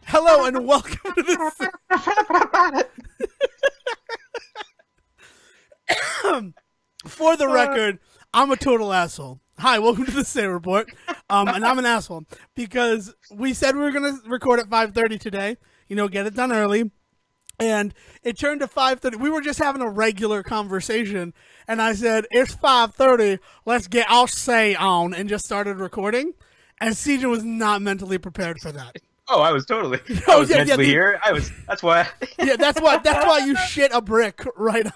Hello and welcome to this. For the record, I'm a total asshole. Hi, welcome to the Say Report. And I'm an asshole because we said we were going to record at 5:30 today. You know, get it done early. And it turned to 5:30. We were just having a regular conversation, and I said, "It's 5:30. Let's get our say on," and just started recording. And Sejohn was not mentally prepared for that. Oh, I was totally. I was mentally here. That's why. Yeah, that's why you shit a brick right at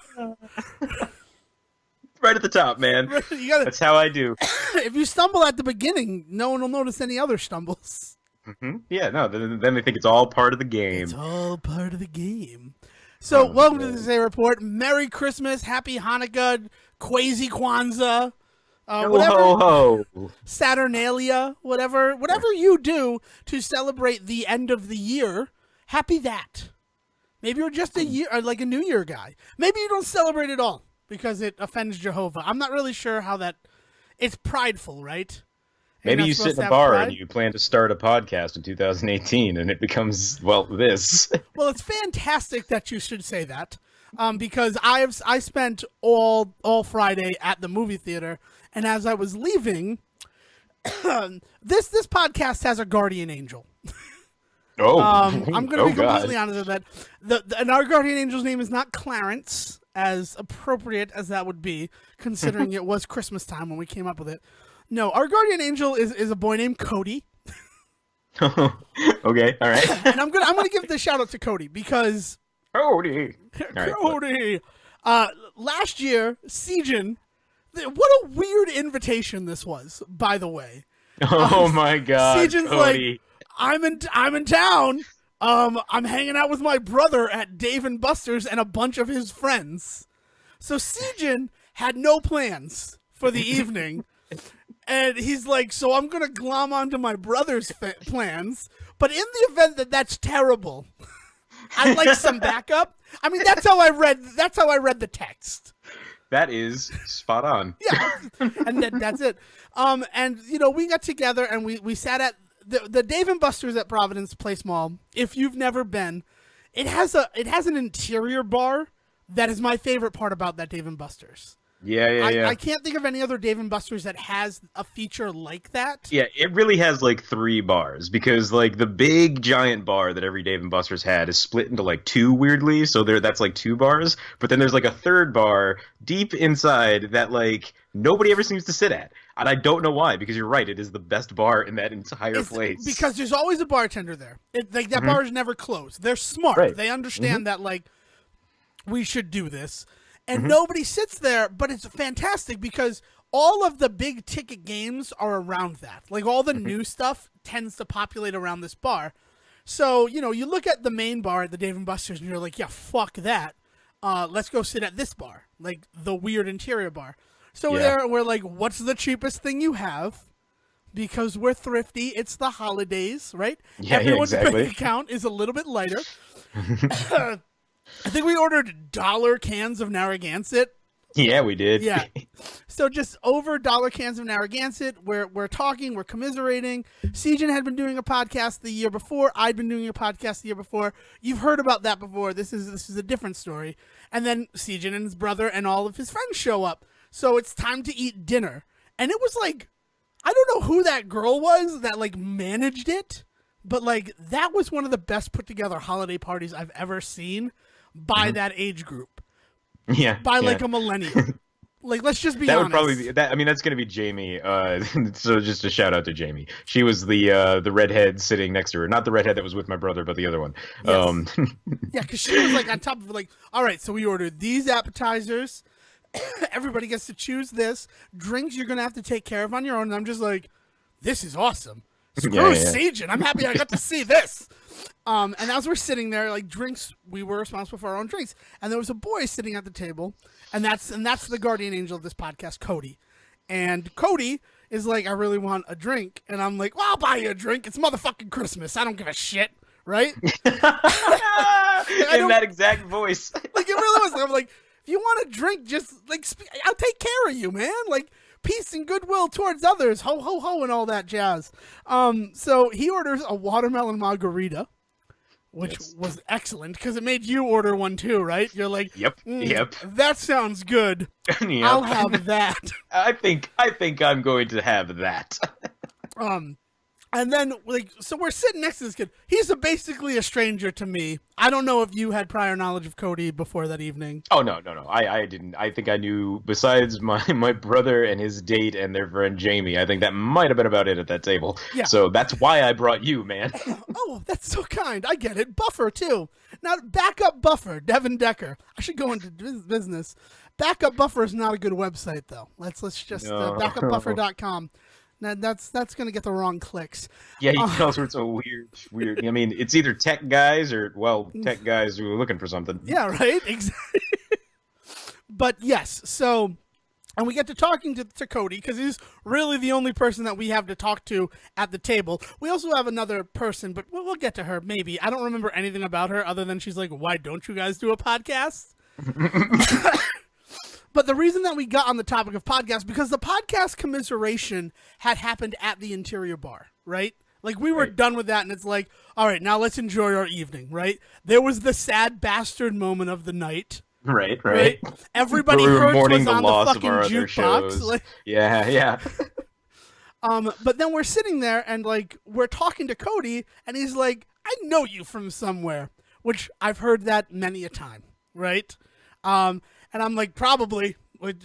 the top, man. That's how I do. If you stumble at the beginning, no one will notice any other stumbles. Mm-hmm. Yeah, no. Then they think it's all part of the game. It's all part of the game. So, welcome to the Say Report. Merry Christmas, Happy Hanukkah, Quasi Kwanzaa. Whatever, ho, ho. Saturnalia, whatever you do to celebrate the end of the year, happy that. Maybe you're just a year, like a New Year guy. Maybe you don't celebrate at all because it offends Jehovah. I'm not really sure how that. It's prideful, right? Maybe you sit in a bar and you plan to start a podcast in 2018, and it becomes this. Well, it's fantastic that you should say that, because I spent all Friday at the movie theater. And as I was leaving, this podcast has a guardian angel. Oh, I'm going to be completely honest with that. And our guardian angel's name is not Clarence, as appropriate as that would be, considering it was Christmas time when we came up with it. No, our guardian angel is a boy named Cody. Okay, all right. And I'm gonna give the shout out to Cody because Cody. Cody. Last year, Sejohn. What a weird invitation this was, by the way. Oh my God, Sejohn's Cody. like, I'm in town. I'm hanging out with my brother at Dave and Buster's and a bunch of his friends. So Sejohn had no plans for the evening, and he's like, so I'm gonna glom onto my brother's plans. But in the event that that's terrible, I'd like some backup. I mean, that's how I read the text. That is spot on. Yeah, and that's it. And you know, we got together and we sat at the Dave and Buster's at Providence Place Mall. If you've never been, it has an interior bar that is my favorite part about that Dave and Buster's. Yeah. I can't think of any other Dave and Buster's that has a feature like that. Yeah, it really has like 3 bars because like the big giant bar that every Dave and Buster's had is split into like 2 weirdly, so that's like 2 bars. But then there's like a 3rd bar deep inside that like nobody ever seems to sit at, and I don't know why. Because you're right, it is the best bar in that entire place. Because there's always a bartender there. Like that bar is never closed. They're smart. Right. They understand that like we should do this. And nobody sits there, but it's fantastic because all of the big ticket games are around that. Like all the new stuff tends to populate around this bar. So, you know, you look at the main bar at the Dave & Buster's and you're like, yeah, fuck that. Let's go sit at this bar, like the weird interior bar. So we're like, what's the cheapest thing you have? Because we're thrifty. It's the holidays, right? Yeah, Everyone's exactly. bank account is a little bit lighter. I think we ordered $1 cans of Narragansett. Yeah, we did. Yeah. So just over $1 cans of Narragansett. We're talking, we're commiserating. Sejohn had been doing a podcast the year before. I'd been doing a podcast the year before. You've heard about that before. This is a different story. And then Sejohn and his brother and all of his friends show up. So it's time to eat dinner. And it was like, I don't know who that girl was that like managed it, but like that was one of the best put together holiday parties I've ever seen. By that age group, by like a millennial. Like, let's just be honest. That would probably be that. I mean, that's gonna be Jamie. So just a shout out to Jamie. She was the redhead sitting next to her, not the redhead that was with my brother, but the other one. Yes. Yeah, because she was like on top of like, all right, so we ordered these appetizers. Everybody gets to choose this. Drinks you're gonna have to take care of on your own. And I'm just like, this is awesome. Screw Sejohn. I'm happy I got to see this. And as we're sitting there, like drinks, we were responsible for our own drinks. And there was a boy sitting at the table, and that's the guardian angel of this podcast, Cody. And Cody is like, I really want a drink. And I'm like, well, I'll buy you a drink. It's motherfucking Christmas. I don't give a shit. Right? In that exact voice. Like, it really was. I'm like, if you want a drink, just like, I'll take care of you, man. Like, peace and goodwill towards others. Ho, ho, ho, and all that jazz. So he orders a watermelon margarita. which Yes. was excellent because it made you order one too, right? You're like, Yep. Yep. that sounds good. Yep. I'll have that. I think I'm going to have that. And then, like, so we're sitting next to this kid. He's basically a stranger to me. I don't know if you had prior knowledge of Cody before that evening. Oh, no. I didn't. I think I knew, besides my brother and his date and their friend Jamie, I think that might have been about it at that table. Yeah. So that's why I brought you, man. Oh, that's so kind. I get it. Buffer, too. Now, Backup Buffer, Devin Decker. I should go into business. Backup Buffer is not a good website, though. Let's just backupbuffer.com. That's going to get the wrong clicks. Yeah, you get all sorts of weird. I mean, it's either tech guys or, well, tech guys who are looking for something. Yeah, right? Exactly. But yes, so, and we get to talking to Cody because he's really the only person that we have to talk to at the table. We also have another person, but we'll get to her maybe. I don't remember anything about her other than she's like, why don't you guys do a podcast? But the reason that we got on the topic of podcasts, because the podcast commiseration had happened at the Interior Bar, right? Like, we were done with that, and it's like, all right, now let's enjoy our evening, right? There was the sad bastard moment of the night. Right. Everybody Hurts was on the fucking jukebox. Like, yeah. But then we're sitting there, and, like, we're talking to Cody, and he's like, I know you from somewhere, which I've heard that many a time, right? And I'm like, probably.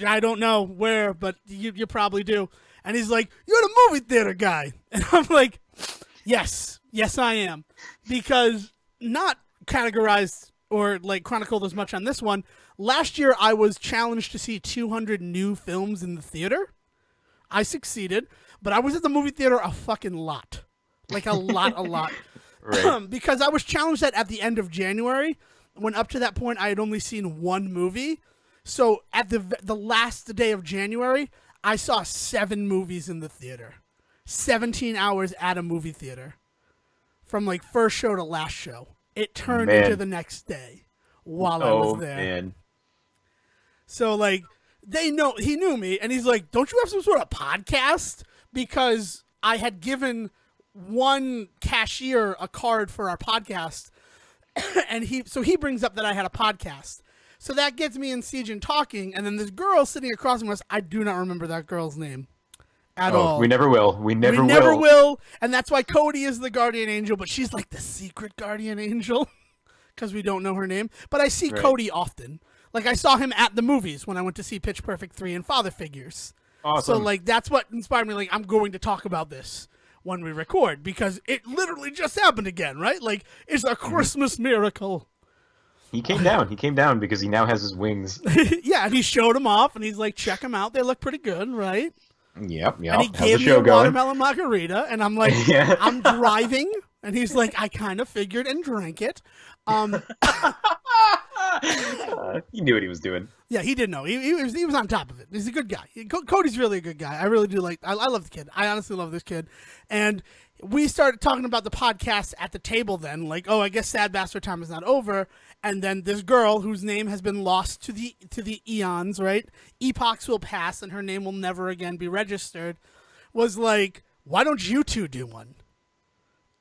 I don't know where, but you probably do. And he's like, you're the movie theater guy. And I'm like, yes, I am. Because not categorized or like chronicled as much on this one, last year I was challenged to see 200 new films in the theater. I succeeded, but I was at the movie theater a fucking lot. Like a lot. Right. Because I was challenged that at the end of January, when up to that point I had only seen one movie. So at the last day of January, I saw 7 movies in the theater. 17 hours at a movie theater. From like first show to last show. It turned into the next day while I was there. Man. So like he knew me and he's like, don't you have some sort of podcast? Because I had given one cashier a card for our podcast. And he brings up that I had a podcast. So that gets me and Sejohn talking, and then this girl sitting across from us, I do not remember that girl's name at all. We never will. We never will. And that's why Cody is the guardian angel, but she's like the secret guardian angel because we don't know her name. But I see Cody often. Like I saw him at the movies when I went to see Pitch Perfect 3 and Father Figures. Awesome. So like that's what inspired me. Like I'm going to talk about this when we record because it literally just happened again, right? Like it's a Christmas miracle. He came down because he now has his wings. Yeah, and he showed them off, and he's like, check them out. They look pretty good, right? Yep. And he gave me a watermelon margarita, and I'm like, I'm driving. And he's like, I kind of figured and drank it. He knew what he was doing. Yeah, he did know. He was on top of it. He's a good guy. Cody's really a good guy. I really do like. I love the kid. I honestly love this kid. And we started talking about the podcast at the table. Then, like, oh, I guess Sad Bastard time is not over. And then this girl whose name has been lost to the eons, right? Epochs will pass, and her name will never again be registered. Was like, why don't you two do one?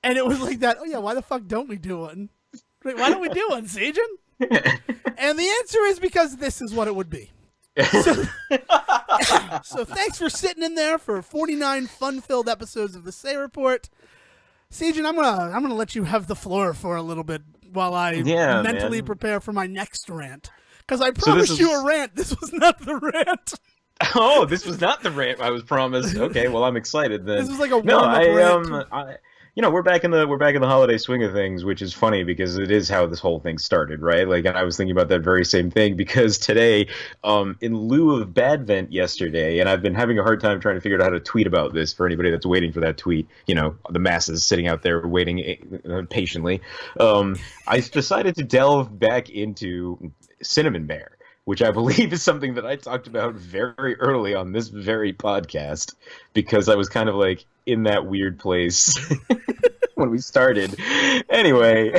And it was like that. Oh yeah, why the fuck don't we do one? Wait, why don't we do one, Sejohn? And the answer is because this is what it would be. So thanks for sitting in there for 49 fun-filled episodes of the Say Report. Sejohn, I'm gonna let you have the floor for a little bit while I mentally prepare for my next rant. Because I promised you a rant. This was not the rant. Oh, this was not the rant I was promised. Okay, well I'm excited then. This was like a warm-up rant. We're back in the holiday swing of things, which is funny because it is how this whole thing started, right? Like, and I was thinking about that very same thing because today, in lieu of Bad Vent yesterday, and I've been having a hard time trying to figure out how to tweet about this for anybody that's waiting for that tweet, the masses sitting out there waiting patiently. I decided to delve back into Cinnamon Bear, which I believe is something that I talked about very early on this very podcast because I was kind of like in that weird place when we started. Anyway,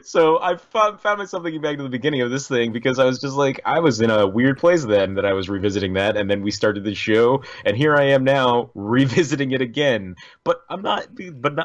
so I found myself thinking back to the beginning of this thing because I was just like, I was in a weird place then that I was revisiting that, and then we started the show, and here I am now revisiting it again. But not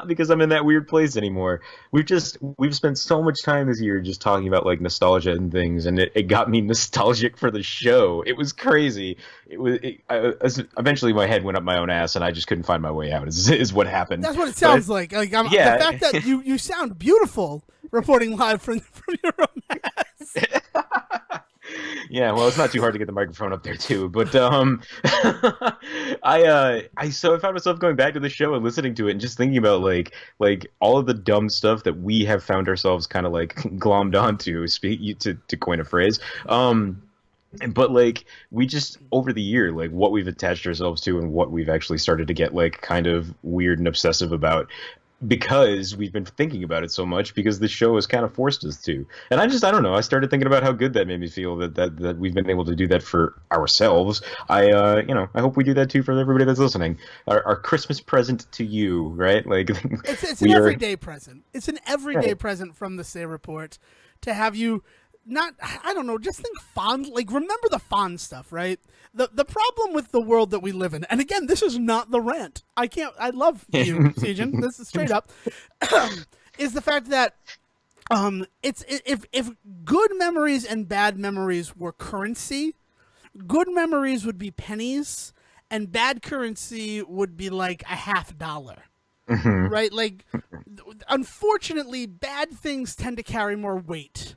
because I'm in that weird place anymore. We've spent so much time this year just talking about like nostalgia and things, and it got me nostalgic for the show. It was crazy. Eventually my head went up my own ass, and I just couldn't find my way out. Is what happened. That's what it sounds like. Yeah. The fact that you sound beautiful reporting live from your own ass. Yeah, well, it's not too hard to get the microphone up there too. But so I found myself going back to the show and listening to it and just thinking about like all of the dumb stuff that we have found ourselves kind of like glommed onto, to coin a phrase. But like we just over the year, like what we've attached ourselves to and what we've actually started to get like kind of weird and obsessive about, because we've been thinking about it so much, because the show has kind of forced us to. And I don't know, I started thinking about how good that made me feel that we've been able to do that for ourselves. I hope we do that too for everybody that's listening. Our Christmas present to you, right? Like it's an everyday present. It's an everyday present from the Say Report to have you just think fond, like remember the fond stuff, right? The problem with the world that we live in, and again, this is not the rant. I love you, Sejohn. This is straight up, is the fact that if good memories and bad memories were currency, good memories would be pennies, and bad currency would be like $50. Mm-hmm. Right? Like, unfortunately, bad things tend to carry more weight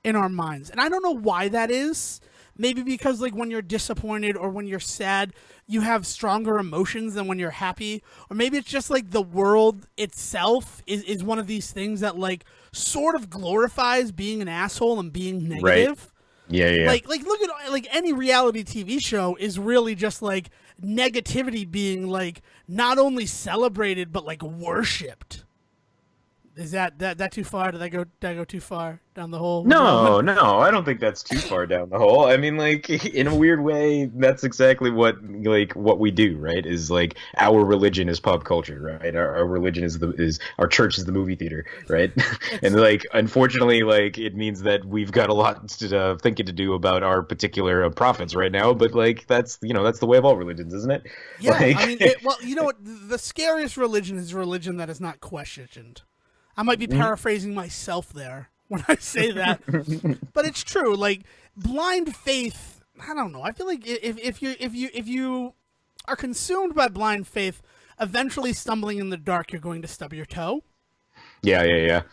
in our minds. And I don't know why that is. Maybe because like when you're disappointed or when you're sad, you have stronger emotions than when you're happy. Or maybe it's just like the world itself is one of these things that like sort of glorifies being an asshole and being negative. Right. Yeah. Like look at like any reality TV show is really just like negativity being like not only celebrated but like worshipped. Is that too far? Did I go too far down the hole? No, I don't think that's too far down the hole. I mean, like in a weird way, that's exactly what we do, right? Is like our religion is pop culture, right? Our religion is our church is the movie theater, right? And like unfortunately, like it means that we've got a lot to thinking to do about our particular prophets right now. But like that's the way of all religions, isn't it? Yeah, like... I mean, well, you know what? The scariest religion is a religion that is not questioned. I might be paraphrasing myself there when I say that, but it's true. Like blind faith, I don't know. I feel like if you are consumed by blind faith, eventually stumbling in the dark, you're going to stub your toe. Yeah.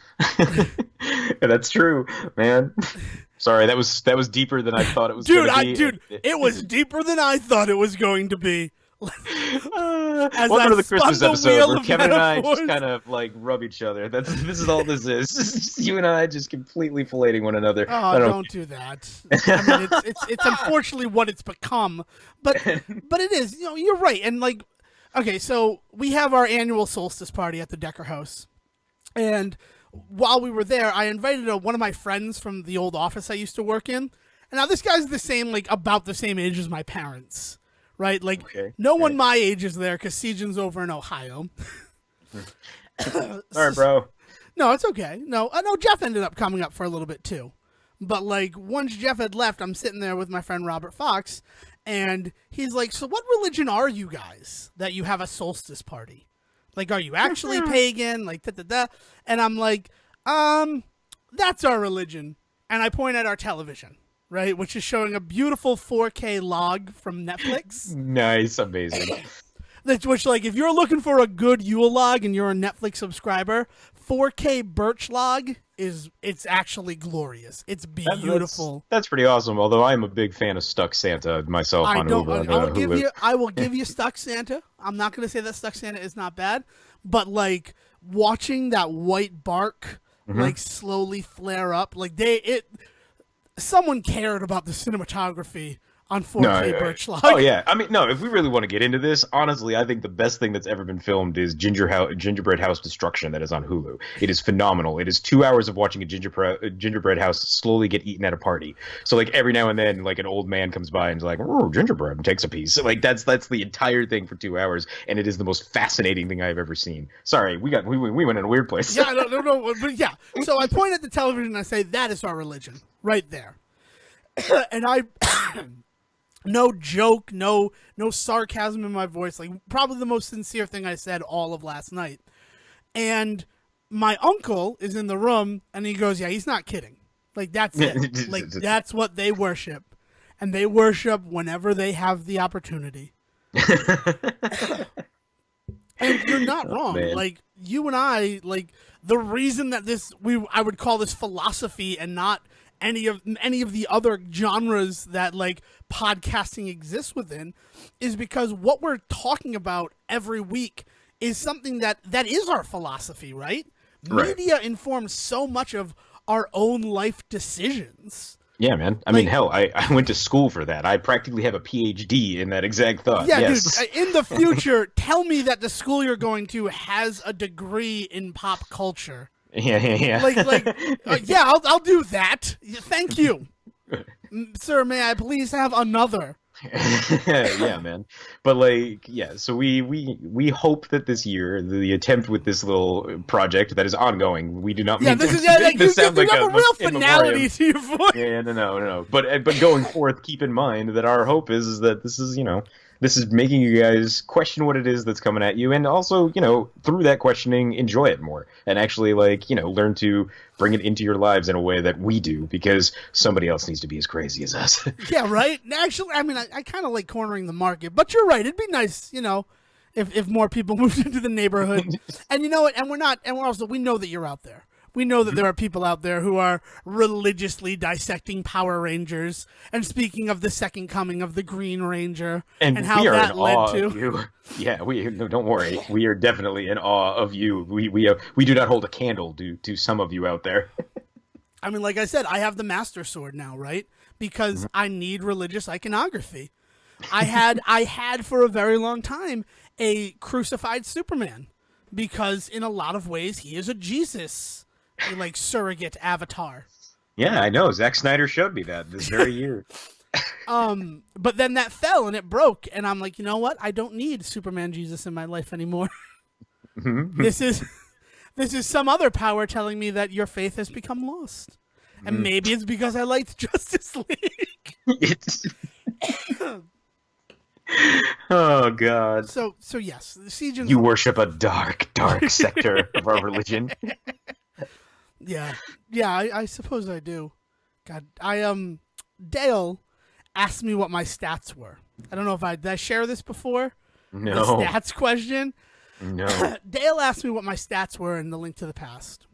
That's true, man. Sorry, that was deeper than I thought it was. Dude, it was deeper than I thought it was going to be. Welcome to the Christmas episode where Kevin and I just kind of like rub each other. This is all this is. You and I just completely filleting one another. Oh, don't do that. I mean, it's unfortunately what it's become, but it is. You're right. And like, okay, so we have our annual solstice party at the Decker House, and while we were there, I invited one of my friends from the old office I used to work in. And now this guy's about the same age as my parents. Right? Like, no one my age is there because Sejohn's over in Ohio. All right, bro. No, it's okay. No, I know Jeff ended up coming up for a little bit, too. But, like, once Jeff had left, I'm sitting there with my friend Robert Fox, and he's like, so what religion are you guys that you have a solstice party? Like, are you actually pagan? Like, da-da-da. And I'm like, that's our religion. And I point at our television. Right, which is showing a beautiful 4K log from Netflix. Nice, amazing. Which, like, if you're looking for a good Yule log and you're a Netflix subscriber, 4K birch log it's actually glorious. It's beautiful. That's pretty awesome. Although I'm a big fan of Stuck Santa myself on Hulu. I will give you Stuck Santa. I'm not going to say that Stuck Santa is not bad, but like watching that white bark like slowly flare up, like someone cared about the cinematography on 4K birch log. Oh yeah, I mean, no. If we really want to get into this, honestly, I think the best thing that's ever been filmed is Gingerbread House Destruction, that is on Hulu. It is phenomenal. It is 2 hours of watching a gingerbread house slowly get eaten at a party. So like every now and then, like an old man comes by and is like, "Oh, gingerbread," and takes a piece. So, like that's the entire thing for 2 hours, and it is the most fascinating thing I've ever seen. Sorry, we went in a weird place. Yeah, no, but yeah. So I point at the television and I say, that is our religion, right there. And I, no joke, no sarcasm in my voice, like probably the most sincere thing I said all of last night. And my uncle is in the room and he goes, yeah, he's not kidding. Like, that's it. Like, that's what they worship. And they worship whenever they have the opportunity. And you're not wrong. Like, you and I, like, the reason that I would call this philosophy and not any of the other genres that like podcasting exists within is because what we're talking about every week is something that is our philosophy, right? Media informs so much of our own life decisions. Yeah, man. I mean, hell, I went to school for that. I practically have a PhD in that exact thought. Yeah, yes. Dude, in the future, tell me that the school you're going to has a degree in pop culture. Yeah. Yeah, I'll do that. Thank you. Sir, may I please have another? Yeah, man. But like, yeah, so we hope that this year, the attempt with this little project that is ongoing, we do not mean to sound like a real finality to your voice. Yeah, no. But going forth, keep in mind that our hope is that this is, this is making you guys question what it is that's coming at you, and also, through that questioning, enjoy it more, and actually, learn to bring it into your lives in a way that we do, because somebody else needs to be as crazy as us. Yeah, right? Actually, I mean, I kind of like cornering the market, but you're right. It'd be nice, if more people moved into the neighborhood. And you know what? And we know that you're out there. We know that there are people out there who are religiously dissecting Power Rangers and speaking of the second coming of the Green Ranger and how that led to. You. Yeah, don't worry. We are definitely in awe of you. We do not hold a candle to some of you out there. I mean, like I said, I have the Master Sword now, right? Because I need religious iconography. I had for a very long time a crucified Superman because in a lot of ways he is a Jesus. Like surrogate avatar. Yeah, I know. Zack Snyder showed me that this very year. But then that fell and it broke, and I'm like, you know what? I don't need Superman Jesus in my life anymore. This is some other power telling me that your faith has become lost, and maybe it's because I liked Justice League. Oh God. So yes, Sejohn. You worship a dark sector of our religion. Yeah, I suppose I do. God, Dale asked me what my stats were. I don't know if did I share this before? No. The stats question? No. Dale asked me what my stats were in the Link to the Past.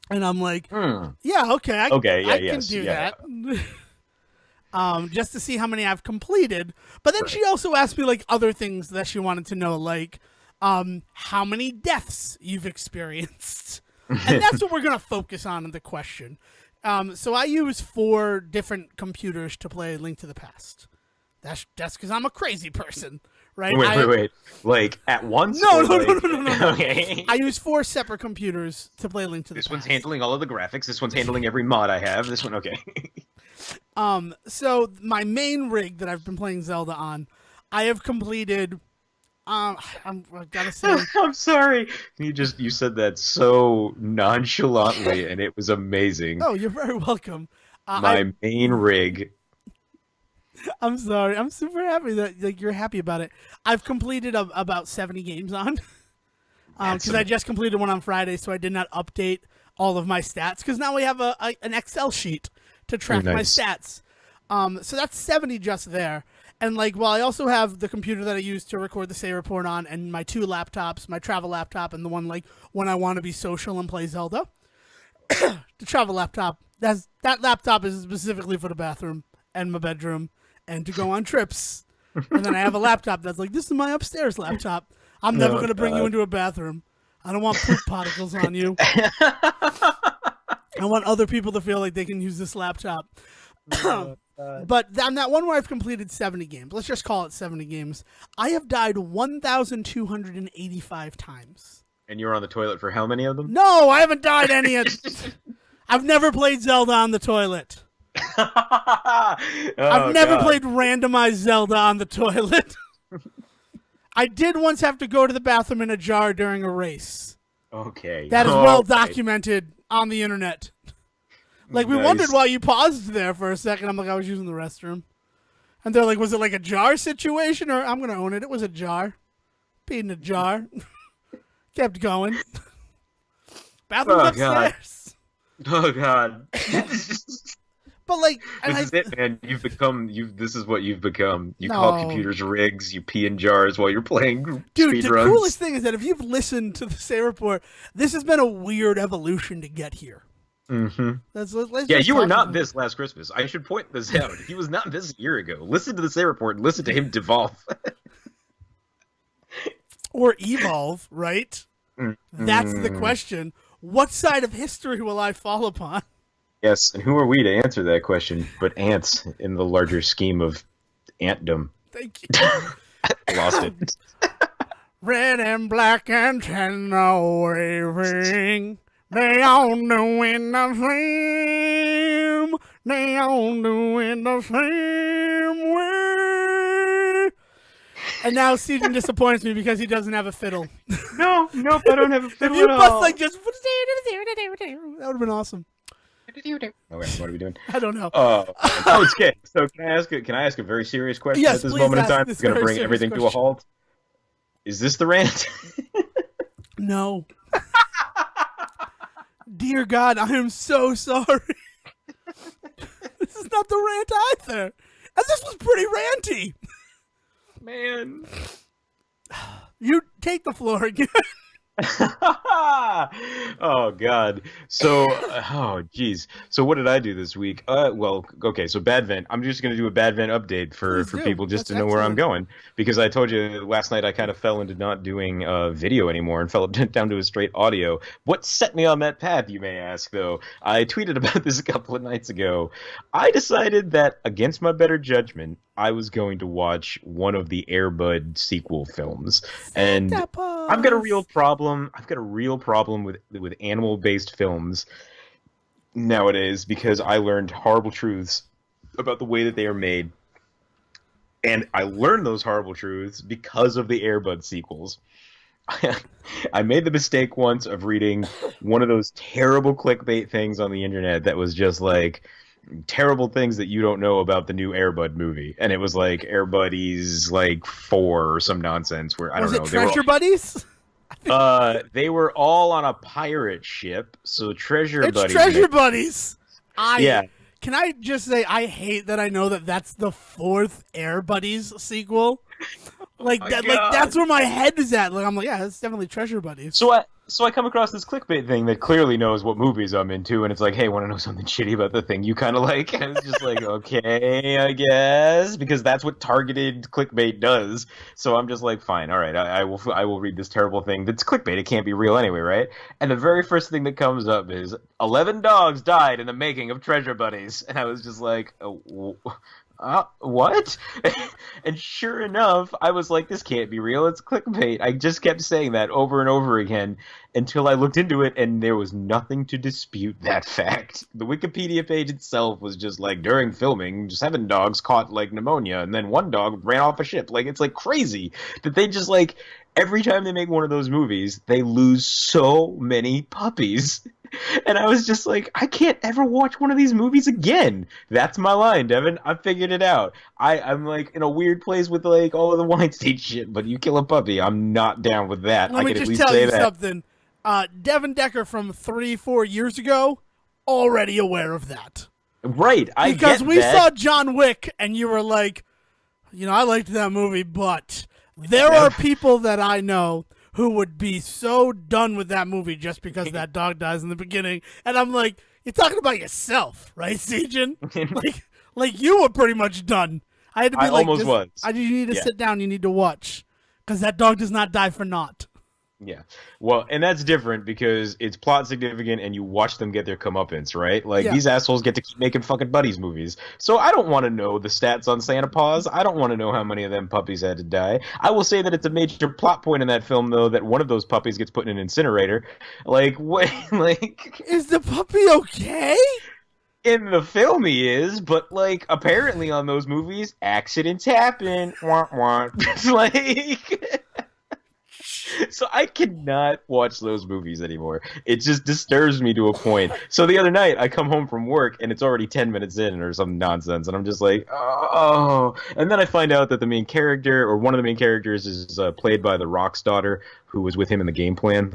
And I'm like, yeah, okay. I can do that. Just to see how many I've completed. But then she also asked me like other things that she wanted to know, like how many deaths you've experienced. And that's what we're going to focus on in the question. So I use 4 different computers to play Link to the Past. That's because I'm a crazy person, right? Wait. Like at once? No. Okay. I use 4 separate computers to play Link to the Past. This one's handling all of the graphics. This one's handling every mod I have. This one, okay. So my main rig that I've been playing Zelda on, I have completed. I gotta say, I'm sorry. You said that so nonchalantly, and it was amazing. Oh, you're very welcome. My main rig. I'm sorry. I'm super happy that you're happy about it. I've completed about 70 games on. Because I just completed one on Friday, so I did not update all of my stats. Because now we have an Excel sheet to track my stats. So that's 70 just there. And while I also have the computer that I use to record the Say Report on, and my 2 laptops, my travel laptop, and the one when I want to be social and play Zelda. The travel laptop, that laptop is specifically for the bathroom and my bedroom and to go on trips. And then I have a laptop that's this is my upstairs laptop. I'm never going to bring you into a bathroom. I don't want poop particles on you. I want other people to feel like they can use this laptop. But on that one where I've completed 70 games, let's just call it 70 games, I have died 1,285 times. And you were on the toilet for how many of them? No, I haven't died any of I've never played Zelda on the toilet. I've never played randomized Zelda on the toilet. I did once have to go to the bathroom in a jar during a race. Okay. That is well documented on the internet. Like, we wondered why you paused there for a second. I'm like, I was using the restroom. And they're like, was it like a jar situation? Or I'm going to own it. It was a jar. Peed in a jar. Kept going. Bathroom upstairs. Oh, God. But like, this is it, man. This is what you've become. You call computers rigs. You pee in jars while you're playing Dude, the runs. coolest thing is that if you've listened to the Say Report, this has been a weird evolution to get here. Mm-hmm. Let's you were not this last Christmas. I should point this out. He was not this a year ago. Listen to the Say Report and listen to him devolve. Or evolve, right? Mm-hmm. That's the question. What side of history will I fall upon? Yes, and who are we to answer that question but ants in the larger scheme of antdom? Thank you. Lost it. Red and black antenna waving. They all doing the same. They all doing the same way. And now Sejohn disappoints me because he doesn't have a fiddle. Nope, I don't have a fiddle If you at bust all. like just... That would have been awesome. Okay, what are we doing? I don't know. It's okay. So can I ask a very serious question Yes, at this please moment in ask time? this It's going to very bring everything serious to a halt. Is this the rant? No. Dear God, I am so sorry. This is not the rant either. And this was pretty ranty. Man. You take the floor again. Oh God. So geez. So what did I do this week? So bad vent. I'm just gonna do a bad vent update for people just to know where I'm going, because I told you last night I kind of fell into not doing video anymore and fell down to a straight audio. What set me on that path, you may ask, though? I tweeted about this a couple of nights ago. I decided that, against my better judgment, I was going to watch one of the Air Bud sequel films, and I've got a real problem. I've got a real problem with animal-based films nowadays, because I learned horrible truths about the way that they are made, and I learned those horrible truths because of the Air Bud sequels. I made the mistake once of reading one of those terrible clickbait things on the internet that was just like, terrible things that you don't know about the new Air Bud movie, and it was like Air Buddies like 4 or some nonsense where I don't know. Was it Treasure Buddies? They were all on a pirate ship, so Treasure Buddies. Treasure Buddies. Yeah. Can I just say I hate that I know that that's the 4th Air Buddies sequel. Like that. God. Like that's where my head is at. Like I'm like, yeah, it's definitely Treasure Buddies. So I come across this clickbait thing that clearly knows what movies I'm into, and it's like, hey, want to know something shitty about the thing you kind of like? And it's just like, okay, I guess, because that's what targeted clickbait does. So I'm just like, fine, all right, I will read this terrible thing that's clickbait. It can't be real anyway, right? And the very first thing that comes up is 11 dogs died in the making of Treasure Buddies, and I was just like, what? And sure enough, I was like, this can't be real. It's clickbait. I just kept saying that over and over again until I looked into it, and there was nothing to dispute that fact. The Wikipedia page itself was just like, during filming, 7 dogs caught like pneumonia, and then 1 dog ran off a ship. Like, it's like crazy that they just like, every time they make one of those movies, they lose so many puppies. And I was just like, I can't ever watch one of these movies again. That's my line, Devon. I figured it out. I'm like in a weird place with like all of the Weinstein shit, but you kill a puppy, I'm not down with that. Let me just tell you something. Devon Decker from 3-4 years ago, already aware of that. Right, because we saw John Wick, and you were like, I liked that movie, but there are people that I know who would be so done with that movie just because that dog dies in the beginning. And I'm like, you're talking about yourself, right, Sejohn? like you were pretty much done. I had to be I almost was. You need to sit down, you need to watch. Because that dog does not die for naught. Yeah. Well, and that's different because it's plot significant and you watch them get their comeuppance, right? Like, Yeah. these assholes get to keep making fucking buddies movies. So I don't want to know the stats on Santa Paws. I don't want to know how many of them puppies had to die. I will say that it's a major plot point in that film, though, that one of those puppies gets put in an incinerator. Like, what? Like, Is the puppy okay? in the film he is, but, like, apparently on those movies, accidents happen. Wah, wah. It's like... So I cannot watch those movies anymore. It just disturbs me to a point. So the other night, I come home from work and it's already 10 minutes in or some nonsense, and I'm just like, oh. And then I find out that the main character, or one of the main characters, is played by The Rock's daughter, who was with him in the game plan.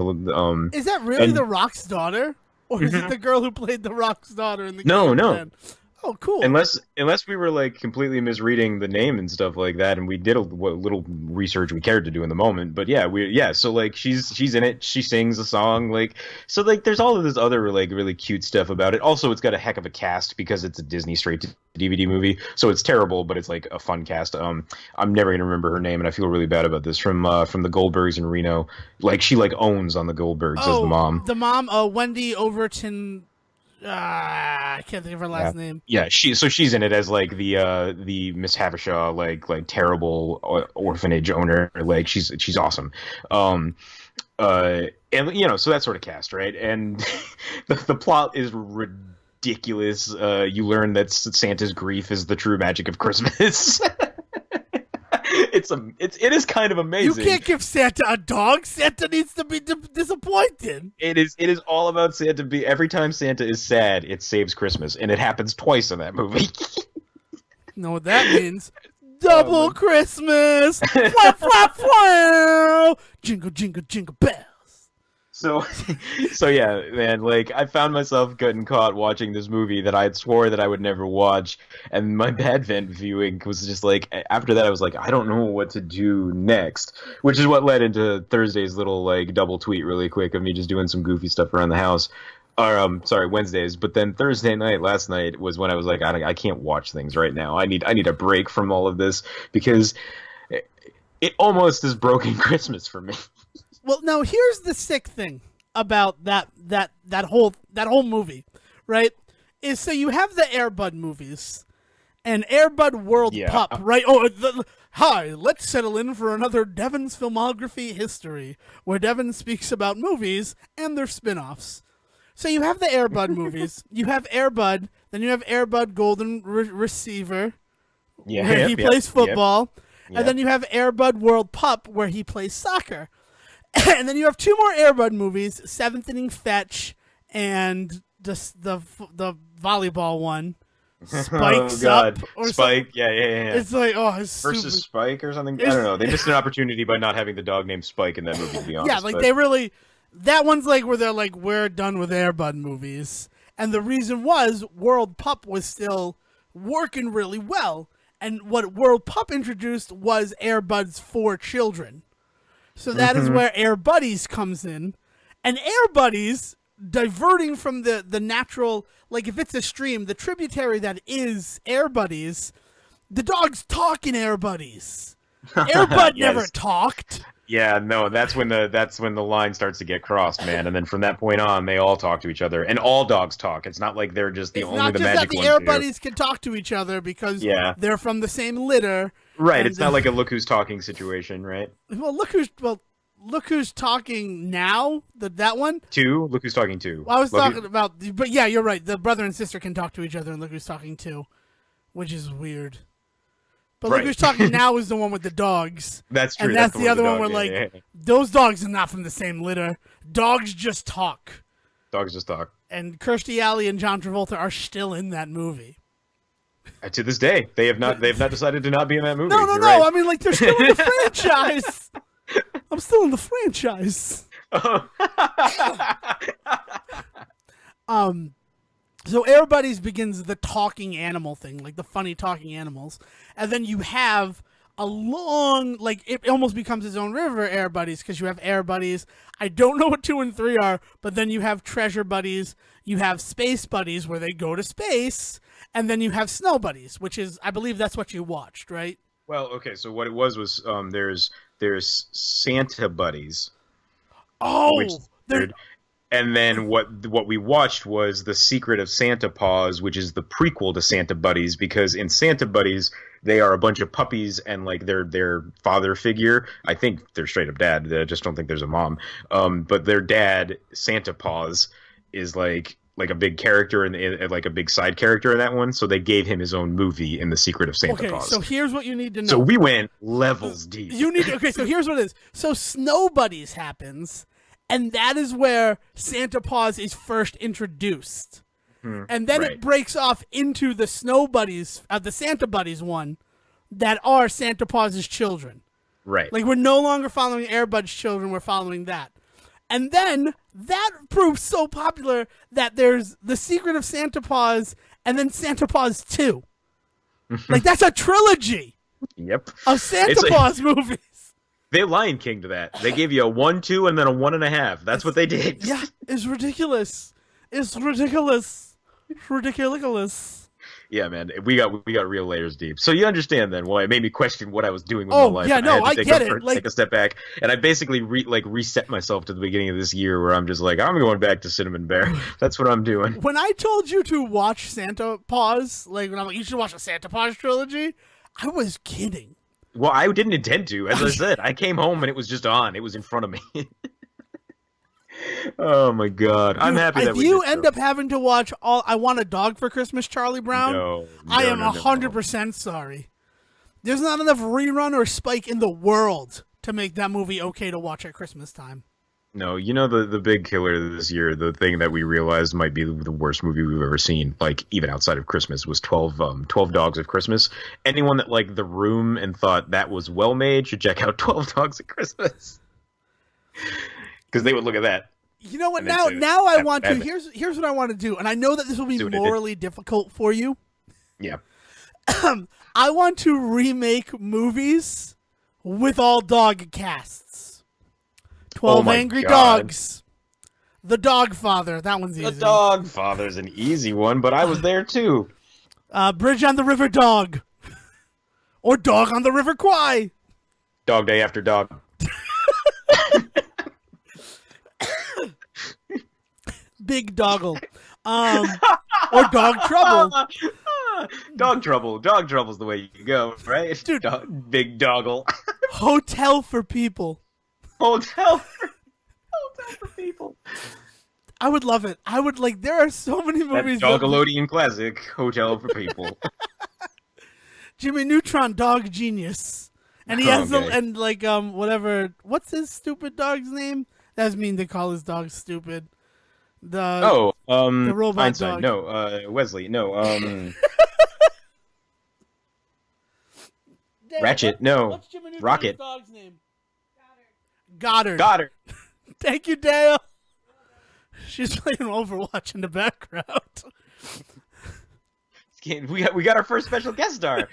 Is that really The Rock's daughter? Or is it the girl who played The Rock's daughter in the game plan? Oh, cool. Unless we were like completely misreading the name and stuff like that, and we did what little research we cared to do in the moment. But yeah, so like she's in it, she sings a song, like, so like there's all of this other like really cute stuff about it. Also, it's got a heck of a cast because it's a Disney straight to DVD movie, so it's terrible, but it's like a fun cast. I'm never gonna remember her name, and I feel really bad about this. From the Goldbergs in Reno, like she like owns on the Goldbergs as the mom. The mom, Wendy Overton. I can't think of her last name. Yeah, she's in it as like the Miss Havisham, like terrible orphanage owner. Like she's awesome. And you know, so that sort of cast, right? And the plot is ridiculous. You learn that Santa's grief is the true magic of Christmas. It is kind of amazing. You can't give Santa a dog. Santa needs to be disappointed. It is all about Santa. Every time Santa is sad, it saves Christmas, and it happens twice in that movie. You know what that means? Double Christmas. Flap, flap, flap. Jingle, jingle, jingle bells. So yeah, man, like I found myself getting caught watching this movie that I had swore that I would never watch, and my bad vent viewing was just like, after that I was like, I don't know what to do next, which is what led into Thursday's little like double tweet really quick of me just doing some goofy stuff around the house. Or sorry, Wednesdays. But then Thursday night, last night, was when I was like, I can't watch things right now. I need a break from all of this because it almost is broken Christmas for me. Well, now here's the sick thing about that whole movie, right? Is so you have the Air Bud movies and Air Bud World Pup, right? Oh, hi, let's settle in for another Devon's filmography history, where Devon speaks about movies and their spin-offs. So you have the Air Bud movies, you have Air Bud, then you have Air Bud Golden Receiver, where he plays football, and then you have Air Bud World Pup, where he plays soccer. And then you have two more Air Bud movies, Seventh Inning Fetch and the volleyball one. Spike's Up. Or Spike, yeah. It's like, it's versus super. Spike or something. I don't know. They missed an opportunity by not having the dog named Spike in that movie, to be honest. Yeah, like they really, that one's like where they're like, we're done with Air Bud movies. And the reason was World Pup was still working really well. And what World Pup introduced was Air Bud's 4 children. So that is where Air Buddies comes in. And Air Buddies, diverting from the natural, like if it's a stream, the tributary that is Air Buddies, the dogs talk in Air Buddies. Air Bud never talked. Yeah, no, that's when the line starts to get crossed, man. And then from that point on, they all talk to each other, and all dogs talk. It's not like they're just the magic ones. It's not just that the Air Buddies can talk to each other because they're from the same litter. Right, it's not like a look who's talking situation, right? Well, look who's talking now. That one. Look who's talking too. Well, I was talking about, but yeah, you're right. The brother and sister can talk to each other, and look who's talking too, which is weird. But look who's talking now is the one with the dogs. That's true. And that's the other one where those dogs are not from the same litter. Dogs just talk. Dogs just talk. And Kirstie Alley and John Travolta are still in that movie. To this day, they have not decided to not be in that movie. No. Right. I mean, like they're still in the franchise. I'm still in the franchise. So Air Buddies begins the talking animal thing, like the funny talking animals, and then you have a long, like it almost becomes its own river, Air Buddies, because you have Air Buddies. I don't know what 2 and 3 are, but then you have Treasure Buddies, you have Space Buddies where they go to space, and then you have Snow Buddies, which is, I believe that's what you watched, right? Well, okay, so what it was there's Santa Buddies. Oh, which is weird. And then what we watched was The Secret of Santa Paws, which is the prequel to Santa Buddies, because in Santa Buddies they are a bunch of puppies and like their father figure. I think they're straight up dad. I just don't think there's a mom. But their dad, Santa Paws, is like a big character and like a big side character in that one. So they gave him his own movie in The Secret of Santa Paws. So here's what you need to know. So we went levels deep. So here's what it is. So Snow Buddies happens. And that is where Santa Paws is first introduced. And then it breaks off into the Snow Buddies, the Santa Buddies one, that are Santa Paws' children. Right. Like, we're no longer following Airbud's children, we're following that. And then that proves so popular that there's The Secret of Santa Paws and then Santa Paws 2. Like, that's a trilogy of Santa Paws movies. They Lion King to that. They gave you a 1, 2, and then a 1.5. That's what they did. Yeah, it's ridiculous. It's ridiculous. It's ridiculous. Yeah, man, we got real layers deep. So you understand then why it made me question what I was doing with my life. Yeah, no, I get it. Take a step back, and I basically reset myself to the beginning of this year, where I'm just like, I'm going back to Cinnamon Bear. That's what I'm doing. When I told you to watch Santa Paws, like when I'm like, you should watch a Santa Paws trilogy, I was kidding. Well, I didn't intend to. As I said, I came home and it was just on. It was in front of me. Oh my god, I'm happy that if you end up having to watch all I Want a Dog for Christmas, Charlie Brown, I am 100% sorry. There's not enough rerun or Spike in the world to make that movie okay to watch at Christmas time. No, you know the big killer this year, the thing that we realized might be the worst movie we've ever seen, like even outside of Christmas, was 12 Dogs of Christmas. Anyone that liked The Room and thought that was well made should check out 12 Dogs of Christmas. Because they would look at that. You know what? Now I want to. Here's what I want to do, and I know that this will be morally difficult for you. Yeah. I want to remake movies with all dog casts. 12 Angry Dogs. The Dog Father. That one's easy. The Dog Father's an easy one, but I was there too. Bridge on the River Dog. Or Dog on the River Kwai. Dog Day After Dog. Big Doggle. Or Dog Trouble. Dog Trouble. Dog Trouble's the way you go, right? Dude. Big Doggle. Hotel for People. Hotel for People. I would love it. I would like. There are so many movies. That Doggelodian classic, Hotel for People. Jimmy Neutron, Dog Genius, and he has whatever. What's his stupid dog's name? That's mean to call his dog stupid. The robot Einstein. dog. No, Wesley. No, Ratchet. No, what's Jimmy Neutron's Rocket. dog's name? Goddard. Thank you, Dale. She's playing Overwatch in the background. We got our first special guest star.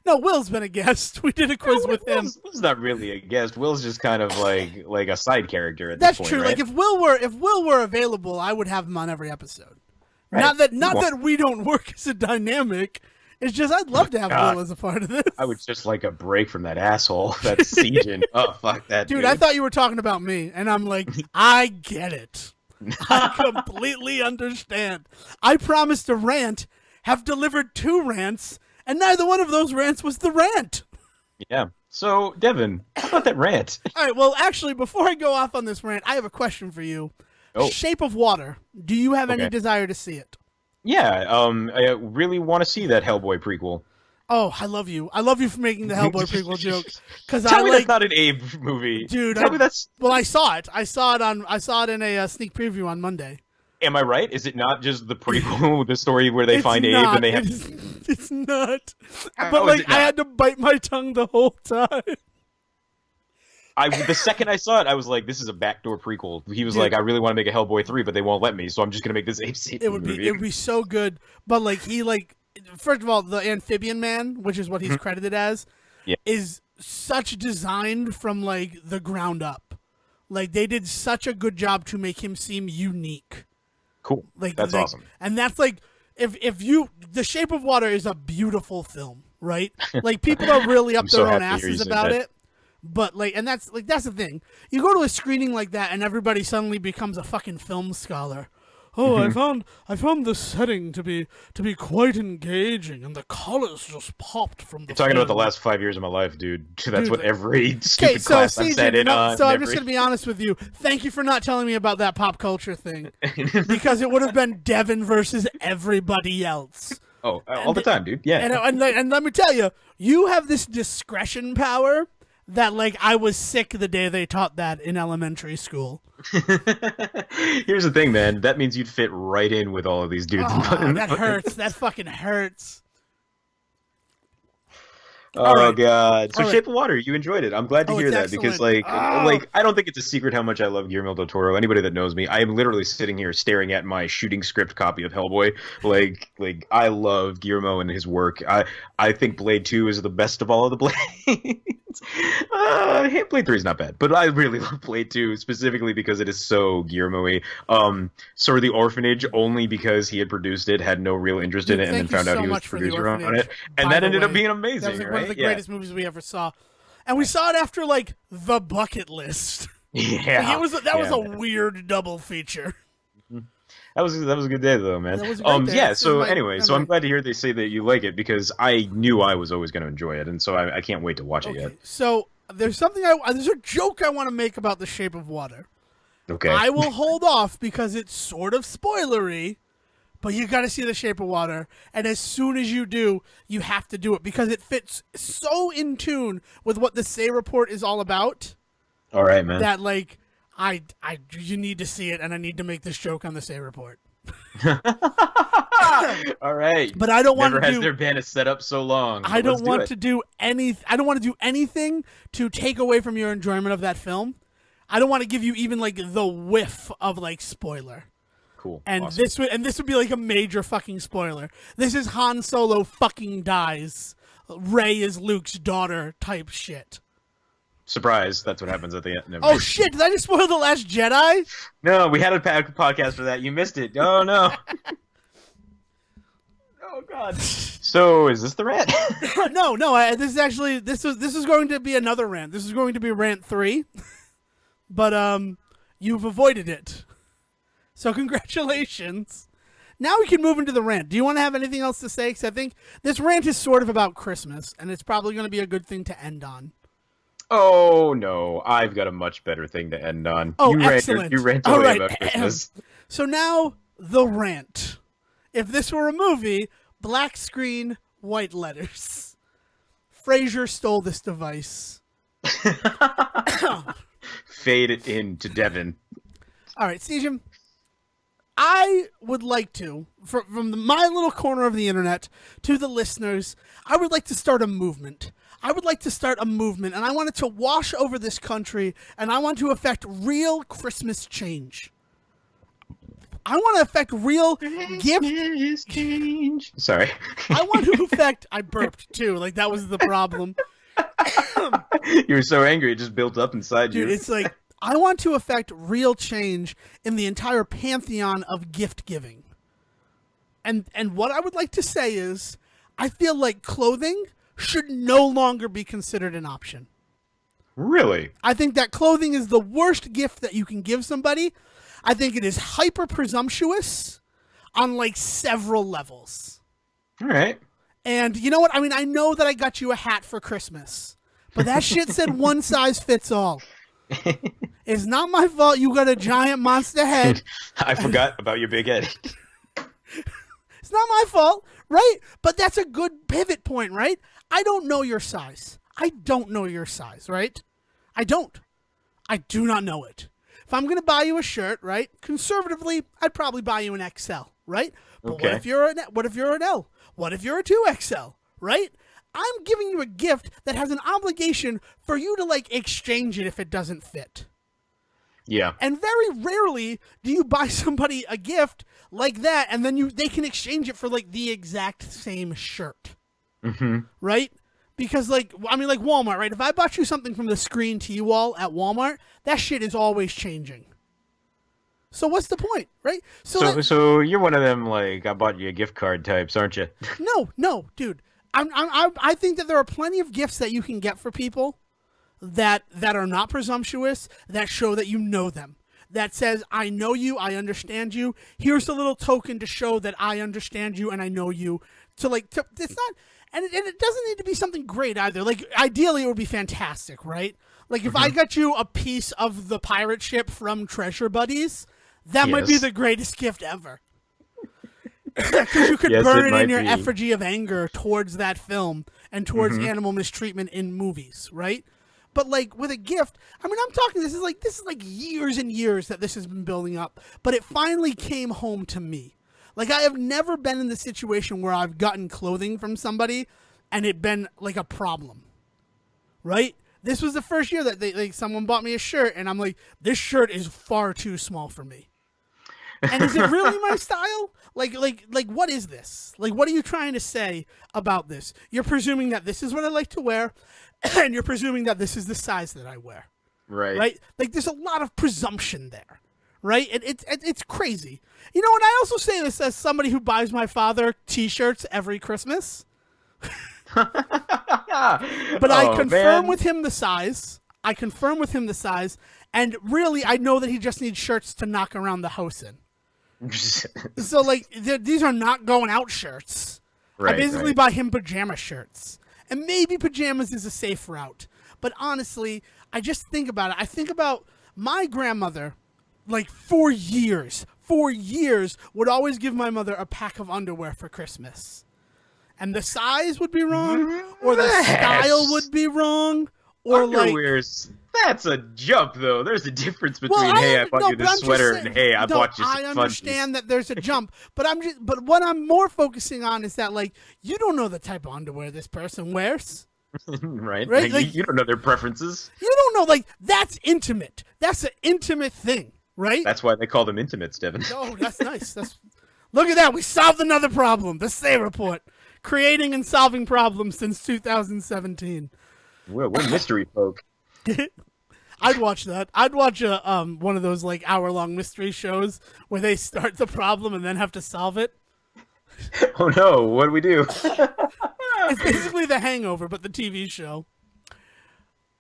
No, Will's been a guest. We did a quiz with him. Will's not really a guest. Will's just kind of like a side character at That's this point. true. Right? Like if Will were available, I would have him on every episode. Right. Not that we don't work as a dynamic. It's just I'd love to have Will as a part of this. I would just like a break from that asshole. That's Sejohn. Oh fuck that dude. I thought you were talking about me, and I'm like, I get it. I completely understand. I promised a rant, have delivered 2 rants, and neither one of those rants was the rant. Yeah. So, Devon, how about that rant? All right, well, actually, before I go off on this rant, I have a question for you. Oh. Shape of Water. Do you have any desire to see it? Yeah, I really want to see that Hellboy prequel. Oh, I love you. I love you for making the Hellboy prequel joke. Tell me that's not an Abe movie, dude. Tell me that's. Well, I saw it. I saw it in a sneak preview on Monday. Am I right? Is it not just the prequel, the story where they find Abe and they have? It's not. But like, I had to bite my tongue the whole time. The second I saw it, I was like, "This is a backdoor prequel." He was like, "I really want to make a Hellboy 3, but they won't let me, so I'm just gonna make this Ape movie." It would be so good. But like first of all, the Amphibian Man, which is what he's credited as, is such designed from like the ground up. Like they did such a good job to make him seem unique. Cool. That's awesome. And that's like if you The Shape of Water is a beautiful film, right? Like people are really up their own asses about it. But like, and that's the thing. You go to a screening like that, and everybody suddenly becomes a fucking film scholar. Oh, I found the setting to be quite engaging, and the colors just popped from the. You're talking film. about the last 5 years of my life, dude. That's what every stupid so class I've sat in on. So I'm just gonna be honest with you. Thank you for not telling me about that pop culture thing, because it would have been Devon versus everybody else. Oh, all the time, dude. Yeah. And let me tell you, you have this discretion power that, like, I was sick the day they taught that in elementary school. Here's the thing, man. That means you'd fit right in with all of these dudes. Oh, that hurts. That fucking hurts. Oh right. God! So All Shape of Water, you enjoyed it. I'm glad to hear that excellent. because, like I don't think it's a secret how much I love Guillermo del Toro. Anybody that knows me, I am literally sitting here staring at my shooting script copy of Hellboy. Like I love Guillermo and his work. I think Blade 2 is the best of all of the Blades. Blade 3 is not bad, but I really love Blade 2 specifically because it is so Guillermo-y. Sort of The Orphanage only because he had produced it, had no real interest in it, and then found out he was the producer on it, and that ended up being amazing. That was like right? one of the greatest movies we ever saw, and we saw it after like The Bucket List. Yeah, like, that was a weird double feature. That was a good day though, man. That was a great day. Yeah. So anyway, so I'm glad to hear they say that you like it because I knew I was always going to enjoy it, and so I can't wait to watch it yet. So there's a joke I want to make about The Shape of Water. Okay. I will hold off because it's sort of spoilery, but you got to see The Shape of Water, and as soon as you do, you have to do it because it fits so in tune with what the Say Report is all about. All right, man. That like. You need to see it, and I need to make this joke on the Say Report. All right, but I don't want to. Never has there been a setup so long. I don't want to do anything to take away from your enjoyment of that film. I don't want to give you even like the whiff of like spoiler. Cool. And awesome. this would be like a major fucking spoiler. This is Han Solo fucking dies. Rey is Luke's daughter type shit. Surprise, that's what happens at the end. Oh shit, did I just spoil The Last Jedi? No, we had a podcast for that. You missed it. Oh no. Oh god. So, is this the rant? No, this is actually this is going to be another rant. This is going to be rant 3. But you've avoided it. So, congratulations. Now we can move into the rant. Do you want to have anything else to say? Cuz I think this rant is sort of about Christmas, and it's probably going to be a good thing to end on. Oh no, I've got a much better thing to end on. Oh, excellent. You rant All away right. about Christmas. So now, the rant. If this were a movie, black screen, white letters. Frasier stole this device. Fade it in to Devon. All right, Sejohn. I would like to, from my little corner of the internet to the listeners, I would like to start a movement. I would like to start a movement, and I want it to wash over this country, and I want to affect real Christmas change. I want to affect real gift change. Sorry. I want to affect... I burped, too. Like, that was the problem. You were so angry, it just built up inside you. Dude, it's like, I want to affect real change in the entire pantheon of gift giving. And what I would like to say is, I feel like clothing should no longer be considered an option. Really? I think that clothing is the worst gift that you can give somebody. I think it is hyper presumptuous on like several levels. All right. And you know what? I mean, I know that I got you a hat for Christmas, but that shit said one size fits all. It's not my fault you got a giant monster head. I forgot about your big head. It's not my fault, right? But that's a good pivot point, right? I don't know your size. I don't know your size, right? I don't. I do not know it. If I'm going to buy you a shirt, right? Conservatively, I'd probably buy you an XL, right? But Okay. what if you're an L? What if you're a 2XL, right? I'm giving you a gift that has an obligation for you to like exchange it if it doesn't fit. Yeah. And very rarely do you buy somebody a gift like that and then they can exchange it for like the exact same shirt. Mm-hmm. Right? Because like, I mean like Walmart, right? If I bought you something from the screen to you all at Walmart, that shit is always changing. So what's the point, right? So you're one of them like I bought you a gift card types, aren't you? No, dude. I think that there are plenty of gifts that you can get for people that are not presumptuous, that show that you know them. That says, I know you, I understand you. Here's a little token to show that I understand you and I know you. It's not, and it doesn't need to be something great either. Like, ideally, it would be fantastic, right? Like, if I got you a piece of the pirate ship from Treasure Buddies, that might be the greatest gift ever. Because you could burn it in your effigy of anger towards that film and towards animal mistreatment in movies, right? But like with a gift, I mean, I'm talking. This is like years and years that this has been building up, but it finally came home to me. Like, I have never been in the situation where I've gotten clothing from somebody and it been like a problem, right? This was the first year that someone bought me a shirt and I'm like, this shirt is far too small for me. And is it really my style? Like, what is this? Like, what are you trying to say about this? You're presuming that this is what I like to wear, and you're presuming that this is the size that I wear. Right. Right? Like, there's a lot of presumption there. Right? It's crazy. You know, and I also say this as somebody who buys my father T-shirts every Christmas. But I confirm with him the size. And really, I know that he just needs shirts to knock around the house in. So, like, these are not going out shirts. Right, I basically buy him pajama shirts. And maybe pajamas is a safe route. But honestly, I just think about it. I think about my grandmother, like, for years, would always give my mother a pack of underwear for Christmas. And the size would be wrong, or the style would be wrong, or underwear's, that's a jump, though. There's a difference between, I bought you this sweater, and hey, I bought you some I understand that there's a jump, but what I'm more focusing on is that, like, you don't know the type of underwear this person wears. Right? Like, you don't know their preferences. You don't know, like, that's intimate. That's an intimate thing, right? That's why they call them intimates, Devon. Oh, that's nice. Look at that. We solved another problem. The Say Report. Creating and solving problems since 2017. We're mystery folk. I'd watch that. I'd watch one of those like hour-long mystery shows where they start the problem and then have to solve it. Oh no, what do we do? It's basically The Hangover, but the TV show.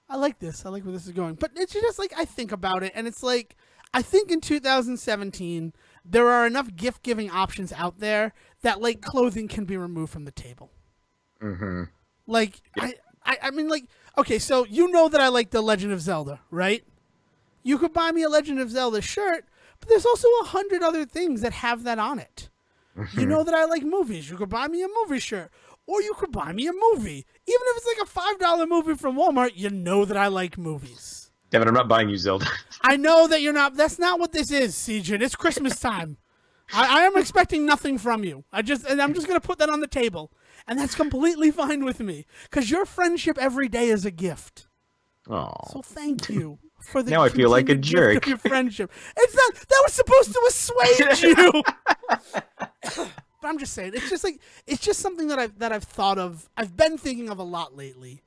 I like this. I like where this is going. But it's just like, I think about it, and it's like, I think in 2017, there are enough gift-giving options out there that, like, clothing can be removed from the table. Mm-hmm. Like, I mean, like, okay, so you know that I like The Legend of Zelda, right? You could buy me a Legend of Zelda shirt, but there's also 100 other things that have that on it. You know that I like movies. You could buy me a movie shirt. Or you could buy me a movie. Even if it's like a $5 movie from Walmart, you know that I like movies. Devin, I'm not buying you Zelda. I know that you're not. That's not what this is, Sejohn. It's Christmas time. I am expecting nothing from you. I'm just going to put that on the table. And that's completely fine with me. Because your friendship every day is a gift. Oh. So thank you for the now I feel like a jerk. Of your friendship. It's not. That was supposed to assuage you. But I'm just saying, it's just something that I've thought of. I've been thinking of a lot lately,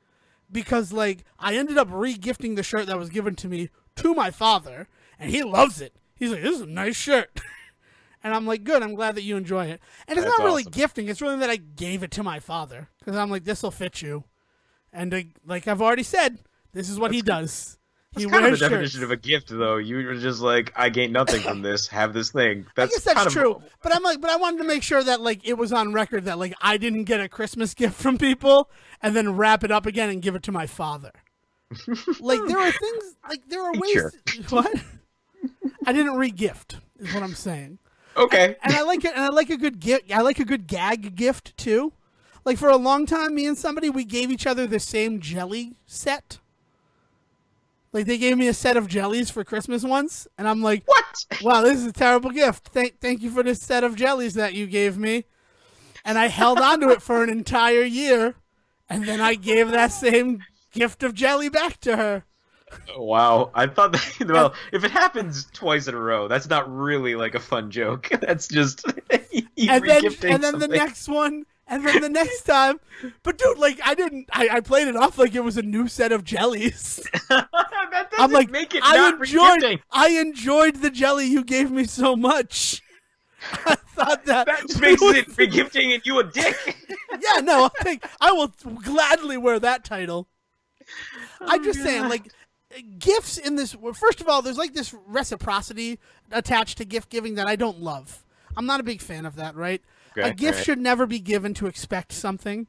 because like I ended up re-gifting the shirt that was given to me to my father, and he loves it. He's like, "This is a nice shirt," and I'm like, "Good. I'm glad that you enjoy it." And it's not really gifting; it's really that I gave it to my father because I'm like, "This will fit you," and like I've already said, this is what he does. That's kind of the definition of a gift, though. You were just like, I gained nothing from this. Have this thing. I guess that's true. But I wanted to make sure that like it was on record that like I didn't get a Christmas gift from people and then wrap it up again and give it to my father. Like there are things, like there are ways. Sure. What? I didn't re-gift, is what I'm saying. Okay. And I like it. And I like a good gift. I like a good gag gift too. Like for a long time, me and somebody, we gave each other the same jelly set. Like, they gave me a set of jellies for Christmas once, and I'm like, what? Wow, this is a terrible gift. Thank you for this set of jellies that you gave me. And I held on to it for an entire year, and then I gave that same gift of jelly back to her. Wow. I thought that, well, if it happens twice in a row, that's not really like a fun joke. That's just re-gifting and then something. The next one. And then the next time, but dude, like I played it off like it was a new set of jellies. That doesn't make it not re-gifting. I enjoyed the jelly you gave me so much. I thought that makes it re-gifting and you a dick. Yeah, no, I will gladly wear that title. I'm just saying, like, gifts in this. Well, first of all, there's like this reciprocity attached to gift giving that I don't love. I'm not a big fan of that. Right? Okay, A gift right. should never be given to expect something.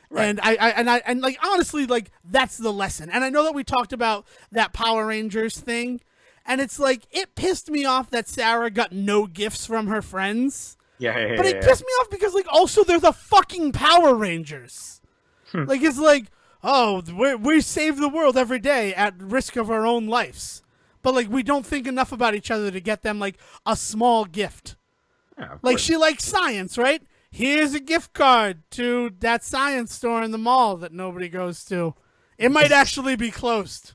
Right. And and like honestly, like that's the lesson. And I know that we talked about that Power Rangers thing, and it's like it pissed me off that Sarah got no gifts from her friends. Yeah. But it pissed me off because like also they're the fucking Power Rangers. Like it's like, oh, we save the world every day at risk of our own lives. But like we don't think enough about each other to get them like a small gift. Yeah, of Like course. she likes science, right? Here's a gift card to that science store in the mall that nobody goes to. It might actually be closed.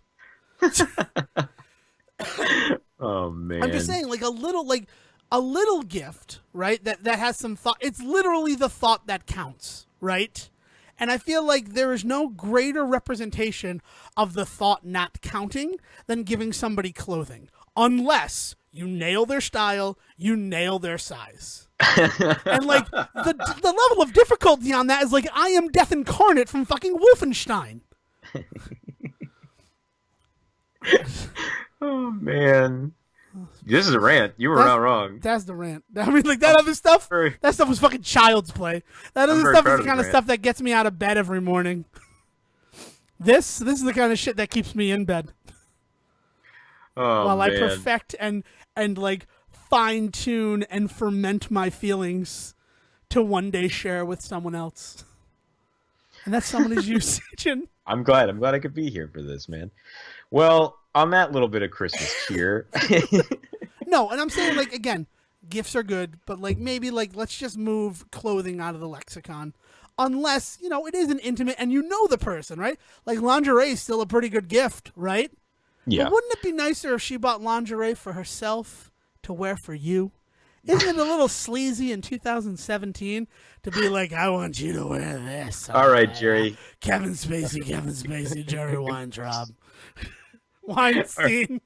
Oh man. I'm just saying, like a little gift, right? That has some thought. It's literally the thought that counts, right? And I feel like there is no greater representation of the thought not counting than giving somebody clothing, unless you nail their style, you nail their size. And like the level of difficulty on that is like I am Death Incarnate from fucking Wolfenstein. Oh man. This is a rant. You were not wrong. That's the rant. I mean, like that other stuff. That stuff was fucking child's play. That other stuff is the kind of stuff that gets me out of bed every morning. This is the kind of shit that keeps me in bed. Oh, while man. I perfect and like fine tune and ferment my feelings to one day share with someone else. And that someone is you, Sejohn. I'm glad I could be here for this, man. Well, on that little bit of Christmas cheer. No, and I'm saying like again, gifts are good, but like maybe like let's just move clothing out of the lexicon. Unless, you know, it is an intimate and you know the person, right? Like lingerie is still a pretty good gift, right? Yeah. But wouldn't it be nicer if she bought lingerie for herself to wear for you? Isn't it a little sleazy in 2017 to be like, I want you to wear this? All right, Jerry. Kevin Spacey, Jerry Weintraub. Weinstein.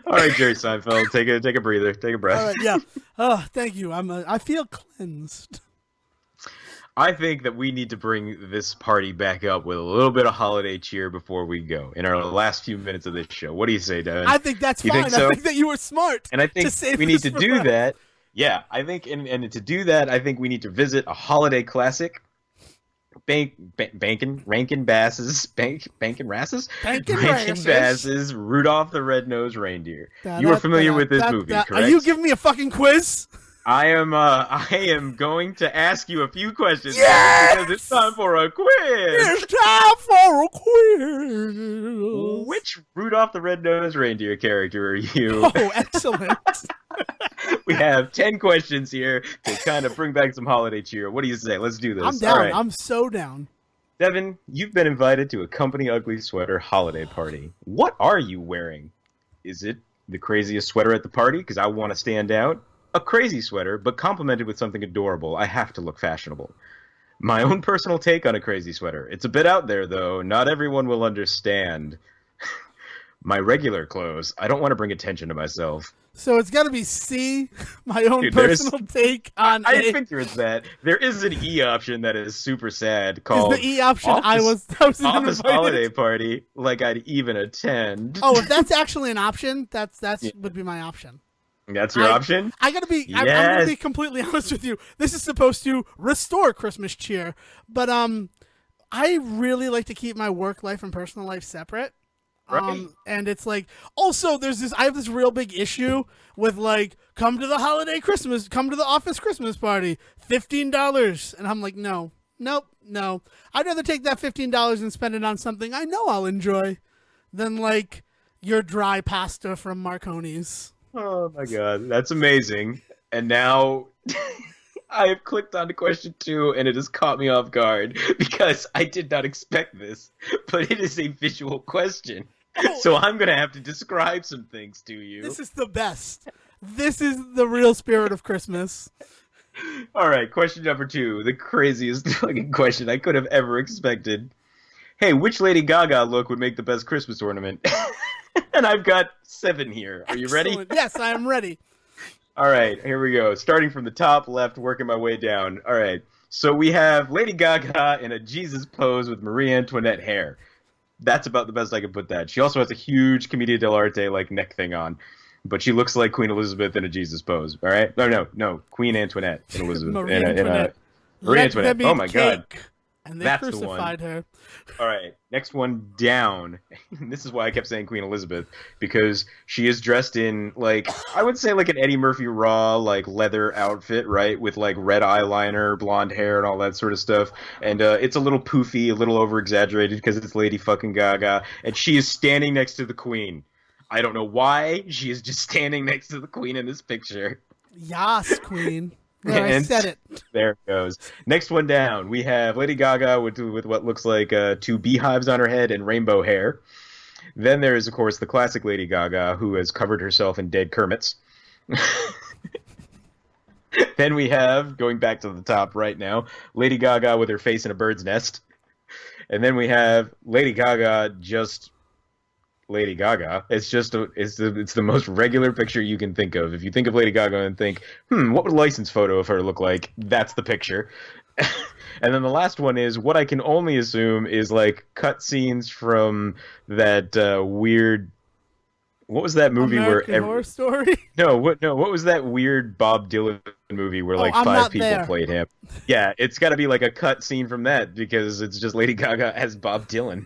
All right, Jerry Seinfeld, take a breather, take a breath. All right, yeah. Oh, thank you. I feel cleansed. I think that we need to bring this party back up with a little bit of holiday cheer before we go in our last few minutes of this show. What do you say, Devin? I think that's fine. Think so? I think that you were smart. And I think we need to do that. Yeah, I think, and to do that, I think we need to visit a holiday classic. Rankin Bass's Rudolph the Red-Nosed Reindeer. You are familiar with this movie, correct? Are you giving me a fucking quiz? I am going to ask you a few questions, yes! because it's time for a quiz. It's time for a quiz. Which Rudolph the Red-Nosed Reindeer character are you? Oh, excellent. We have 10 questions here to kind of bring back some holiday cheer. What do you say? Let's do this. I'm down. All right. I'm so down. Devin, you've been invited to a Company Ugly Sweater holiday party. What are you wearing? Is it the craziest sweater at the party because I want to stand out? A crazy sweater, but complemented with something adorable. I have to look fashionable. My own personal take on a crazy sweater. It's a bit out there, though. Not everyone will understand. My regular clothes. I don't want to bring attention to myself. So it's got to be C, my own personal take on I figure it's that. There is an E option that is super sad called is the E option Office Office Holiday Party, like I'd even attend. Oh, if that's actually an option, that's would be my option. That's your option? I'm going to be completely honest with you. This is supposed to restore Christmas cheer, but I really like to keep my work life and personal life separate. Right. And it's like, also I have this real big issue with like, come to the office Christmas party, $15. And I'm like, no. I'd rather take that $15 and spend it on something I know I'll enjoy than like your dry pasta from Marconi's. Oh my God, that's amazing. And now I have clicked on to question 2 and it has caught me off guard because I did not expect this, but it is a visual question. Oh. So I'm going to have to describe some things to you. This is the best. This is the real spirit of Christmas. All right, question number 2, the craziest fucking question I could have ever expected. Hey, which Lady Gaga look would make the best Christmas ornament? And I've got 7 here. Are you ready? Yes, I am ready. All right, here we go. Starting from the top left, working my way down. All right. So we have Lady Gaga in a Jesus pose with Marie Antoinette hair. That's about the best I can put that. She also has a huge Commedia dell'arte like neck thing on, but she looks like Queen Elizabeth in a Jesus pose. All right, no, Queen Antoinette and Elizabeth Marie in Antoinette. Marie Let them Antoinette. Oh eat my God, cake. And they that's the one. crucified her. All right, next one down. This is why I kept saying Queen Elizabeth, because she is dressed in, like, I would say like an Eddie Murphy Raw like leather outfit, right, with like red eyeliner, blonde hair, and all that sort of stuff. And it's a little poofy, a little over exaggerated because it's Lady fucking Gaga, and she is standing next to the Queen. I don't know why she is just standing next to the Queen in this picture. Yas, Queen. There, I said it. There it goes. Next one down, we have Lady Gaga with what looks like two beehives on her head and rainbow hair. Then there is, of course, the classic Lady Gaga, who has covered herself in dead Kermits. Then we have, going back to the top right now, Lady Gaga with her face in a bird's nest. And then we have Lady Gaga just Lady Gaga. It's the most regular picture you can think of. If you think of Lady Gaga and think, what would a license photo of her look like? That's the picture. And then the last one is what I can only assume is like cut scenes from that weird. What was that movie American Horror Story? No, what was that weird Bob Dylan movie where like five people played him? Yeah, it's got to be like a cut scene from that because it's just Lady Gaga as Bob Dylan.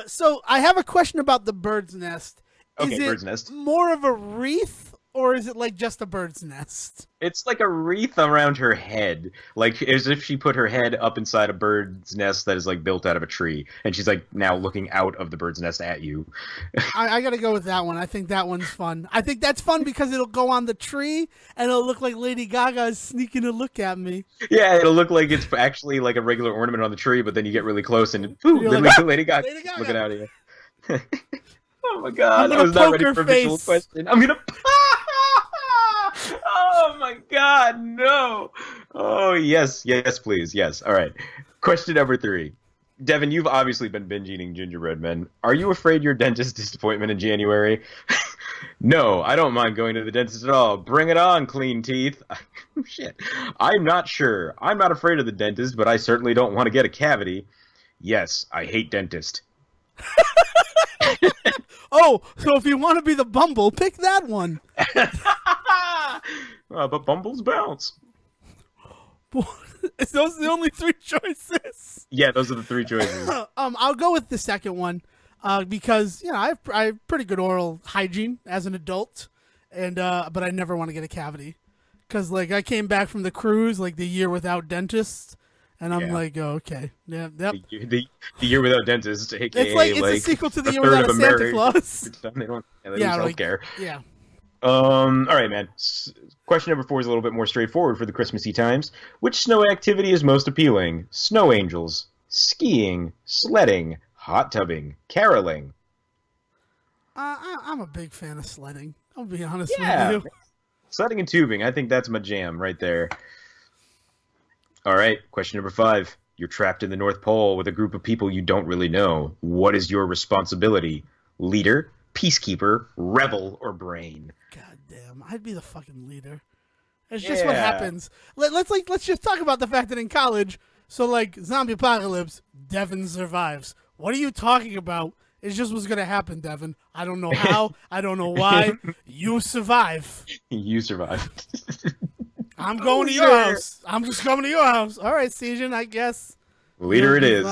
So I have a question about the bird's nest. Okay, is it bird's nest. More of a wreath, or is it like just a bird's nest? It's like a wreath around her head, like as if she put her head up inside a bird's nest that is like built out of a tree, and she's like now looking out of the bird's nest at you. I gotta go with that one. I think that one's fun. I think that's fun because it'll go on the tree and it'll look like Lady Gaga is sneaking a look at me. Yeah, it'll look like it's actually like a regular ornament on the tree, but then you get really close and boom, Lady Gaga looking out at you. Oh my God, I was not ready for a visual question. I'm gonna. Oh my God, no. Oh, yes, please. Yes. All right. Question number 3. Devin, you've obviously been binge eating gingerbread men. Are you afraid your dentist disappointment in January? No, I don't mind going to the dentist at all. Bring it on, clean teeth. Shit. I'm not sure. I'm not afraid of the dentist, but I certainly don't want to get a cavity. Yes, I hate dentist. Oh, so if you want to be the Bumble, pick that one. But Bumbles bounce. Is those the only 3 choices? Yeah, those are the 3 choices. I'll go with the second one because I have pretty good oral hygiene as an adult, and but I never want to get a cavity because like I came back from the cruise like the year without dentist. And I'm like, oh, okay. Yeah, yep. The year without dentist, aka it's a sequel to the year without a Santa Claus. They don't healthcare. Yeah. All right, man. Question number 4 is a little bit more straightforward for the Christmassy times. Which snow activity is most appealing? Snow angels, skiing, sledding, hot tubbing, caroling. I'm a big fan of sledding. I'll be honest with you. Sledding and tubing. I think that's my jam right there. All right, question number 5. You're trapped in the North Pole with a group of people you don't really know. What is your responsibility? Leader, peacekeeper, rebel, or brain? God damn, I'd be the fucking leader. It's just what happens. Let's just talk about the fact that in college, so like zombie apocalypse, Devin survives. What are you talking about? It's just what's gonna happen, Devin. I don't know how. I don't know why. You survive. You survive. I'm going to your house. I'm just coming to your house. All right, Sejohn, I guess. Leader it is.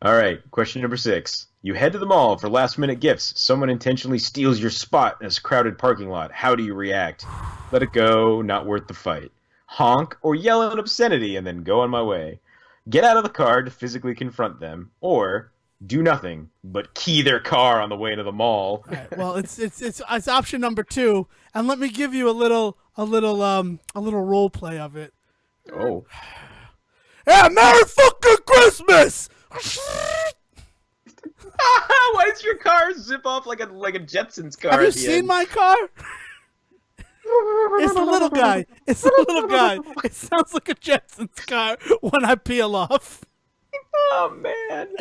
All right, question number 6. You head to the mall for last-minute gifts. Someone intentionally steals your spot in a crowded parking lot. How do you react? Let it go, not worth the fight. Honk or yell an obscenity and then go on my way. Get out of the car to physically confront them, or do nothing but key their car on the way to the mall. All right, well, it's option number 2, and let me give you a little role play of it. Oh. Yeah, Merry fucking Christmas! Why does your car zip off like a Jetsons car? Have you seen my car? It's the little guy. It's the little guy. It sounds like a Jetsons car when I peel off. Oh man.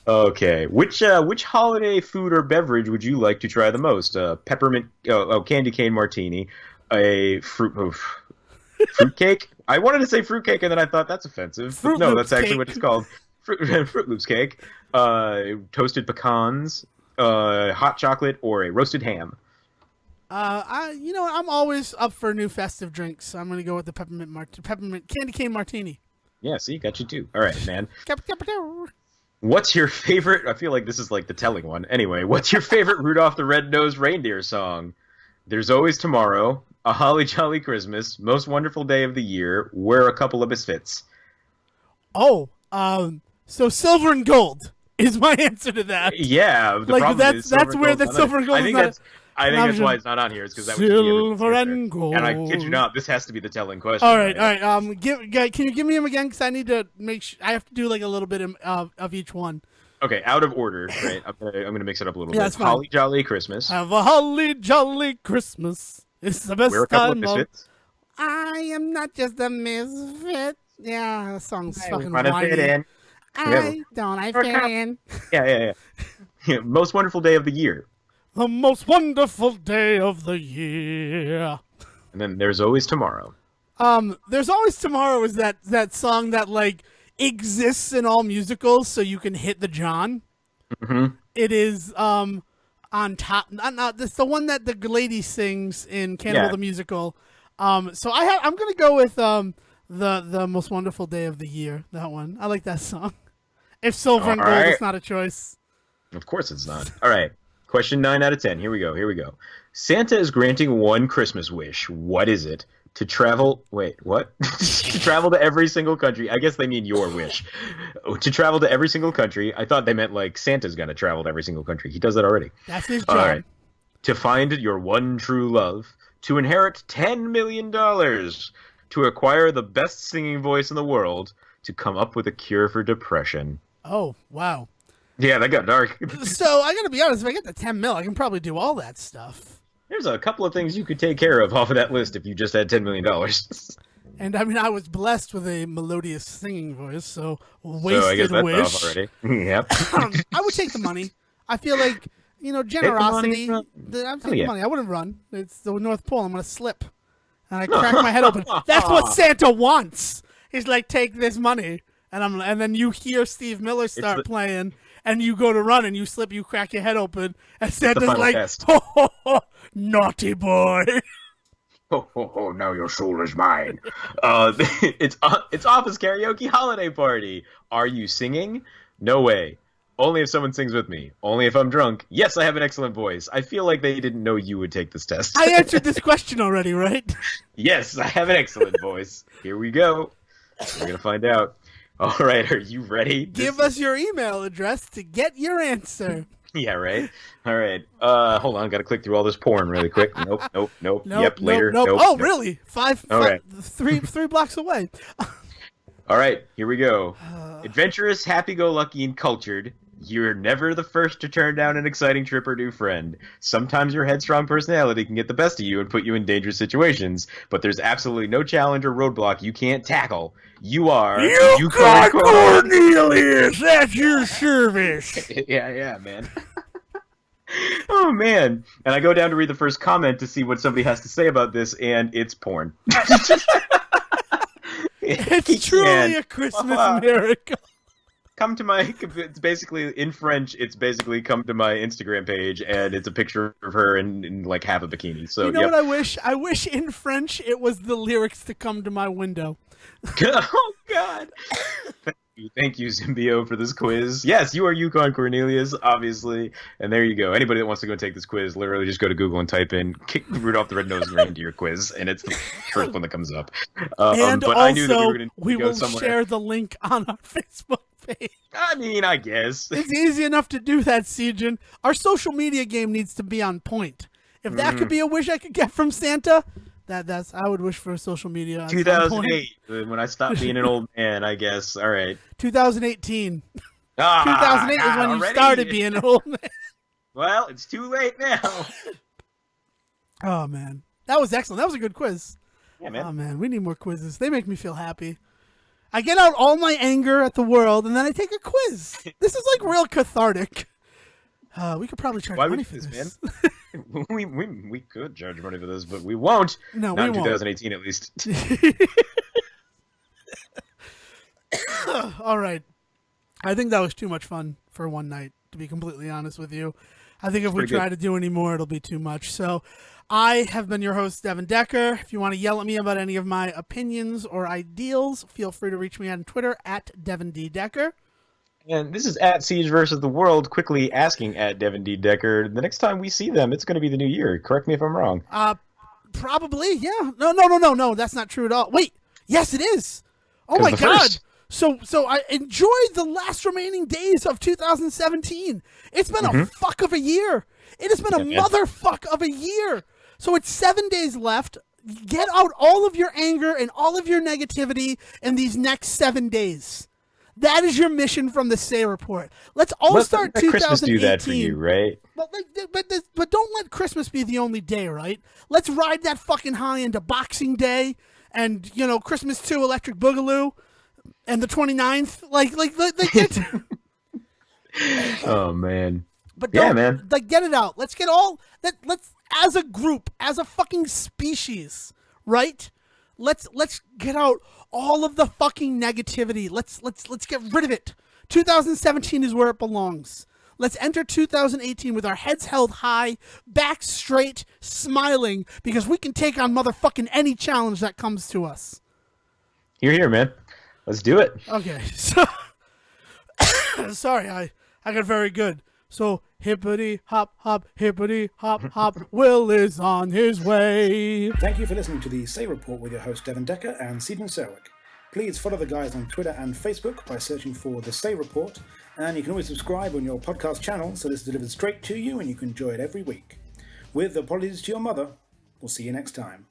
Okay, which holiday food or beverage would you like to try the most? Peppermint, candy cane martini, a fruit. Fruitcake? I wanted to say fruitcake, and then I thought that's offensive. But Fruit no, Loops that's actually cake. what it's called. Fruit Loops cake. Toasted pecans, hot chocolate, or a roasted ham. I'm always up for new festive drinks. So I'm gonna go with the peppermint candy cane martini. Yeah, see, got you too. All right, man. What's your favorite? I feel like this is like the telling one. Anyway, what's your favorite Rudolph the Red-Nosed Reindeer song? There's Always Tomorrow, A Holly Jolly Christmas, Most Wonderful Day of the Year, We're a Couple of Misfits. Oh, so silver and gold is my answer to that. Yeah, the Like problem is that's where the silver and gold. I think that's why it's not on here. It's because that was silver and gold. And I kid you not, this has to be the telling question. All right. Can you give me them again? Because I need to make sure. I have to do like a little bit of each one. Okay, out of order, right? I'm gonna mix it up a little bit. That's fine. Holly Jolly Christmas. Have a holly jolly Christmas. It's the best We're a couple time of misfits. I am not just a misfit. Yeah, that song's fucking Wanna fit whiny. in. I fit in. Yeah. Most Wonderful Day of the Year. The most wonderful day of the year. And then There's Always Tomorrow. There's Always Tomorrow is that song that like exists in all musicals, so you can hit the John. Mm-hmm. It is on top. Not this the one that the lady sings in Cannibal the Musical. So I'm gonna go with the most wonderful day of the year. That one. I like that song. If silver and gold is not a choice. Of course it's not. All right. Question 9 out of 10. Here we go. Santa is granting one Christmas wish. What is it? To travel... Wait, what? To travel to every single country. I guess they mean your wish. To travel to every single country. I thought they meant like Santa's going to travel to every single country. He does that already. That's his job. All right. To find your one true love. To inherit $10 million. To acquire the best singing voice in the world. To come up with a cure for depression. Oh, wow. Yeah, that got dark. So I gotta be honest, if I get the 10 mil, I can probably do all that stuff. There's a couple of things you could take care of off of that list if you just had $10 million. And I mean, I was blessed with a melodious singing voice, so So I guess wasted that's wish. off already. Yep. I would take the money. I feel like, generosity. money, I'm taking yeah. money. I wouldn't run. It's the North Pole. I'm gonna slip, and I crack my head open. That's what Santa wants. He's like, take this money, and then you hear Steve Miller start playing. And you go to run and you slip, you crack your head open, and Santa's like, ho, naughty boy. Oh, now your soul is mine. It's office karaoke holiday party. Are you singing? No way. Only if someone sings with me. Only if I'm drunk. Yes, I have an excellent voice. I feel like they didn't know you would take this test. I answered this question already, right? Yes, I have an excellent voice. Here we go. We're going to find out. All right, are you ready? Give us your email address to get your answer. Yeah, right. All right. Hold on, got to click through all this porn really quick. Nope. Yep, later. Nope. Nope. Oh, Nope. really? Okay. Three blocks away. All right, here we go. Adventurous, happy-go-lucky, and cultured. You're never the first to turn down an exciting trip or new friend. Sometimes your headstrong personality can get the best of you and put you in dangerous situations, but there's absolutely no challenge or roadblock you can't tackle. You are... You got Cornelius at your service. Yeah, man. Oh, man. And I go down to read the first comment to see what somebody has to say about this, and it's porn. It's truly a Christmas miracle. Come to my, it's basically, in French, it's basically come to my Instagram page, and it's a picture of her in like half a bikini. So, you know what I wish? I wish in French it was the lyrics to Come to My Window. Oh, God. Thank you, Zimbio, for this quiz. Yes, you are Yukon Cornelius, obviously. And there you go. Anybody that wants to go take this quiz, literally just go to Google and type in Rudolph the Red-Nosed Reindeer quiz, and it's the first one that comes up. And but also, I knew that we will share the link on our Facebook page. I mean, I guess. It's easy enough to do that, Sejohn. Our social media game needs to be on point. If that could be a wish I could get from Santa, that's I would wish for a social media. 2008, when I stopped being an old man, I guess. All right. 2018. 2008 is when you started being an old man. Well, it's too late now. Oh, man. That was excellent. That was a good quiz. Yeah, man. Oh, man. We need more quizzes. They make me feel happy. I get out all my anger at the world, and then I take a quiz. This is like real cathartic. We could probably charge money for this. Man? we could charge money for this, but we won't. No, Not we in won't. 2018, at least. All right. I think that was too much fun for one night, to be completely honest with you. I think if we try to do any more, it'll be too much. So I have been your host, Devin Decker. If you want to yell at me about any of my opinions or ideals, feel free to reach me on Twitter at Devin D. Decker. And this is at Siege versus the World, quickly asking at Devin D. Decker. The next time we see them, it's going to be the new year. Correct me if I'm wrong. Probably, yeah. No. That's not true at all. Wait, yes, it is. Oh my God. So I enjoyed the last remaining days of 2017. It's been a fuck of a year. It has been a motherfuck of a year. So it's 7 days left. Get out all of your anger and all of your negativity in these next 7 days. That is your mission from the Say Report. Let's start 2018. Christmas do that for you, right? But don't let Christmas be the only day, right? Let's ride that fucking high into Boxing Day and, Christmas 2 Electric Boogaloo and the 29th. Oh, man. But man. Get it out. Let's get let's as a group, as a fucking species, right? Let's get out all of the fucking negativity. Let's get rid of it. 2017 is where it belongs. Let's enter 2018 with our heads held high, back straight, smiling, because we can take on motherfucking any challenge that comes to us. Here, man. Let's do it. Okay, so sorry, I got very good. So hippity hop hop, hippity hop hop, Will is on his way. Thank you for listening to the Say Report with your host Devin Decker and Stephen Serowik. Please follow the guys on Twitter and Facebook by searching for the Say Report, and you can always subscribe on your podcast channel so this is delivered straight to you and you can enjoy it every week. With apologies to your mother, we'll see you next time.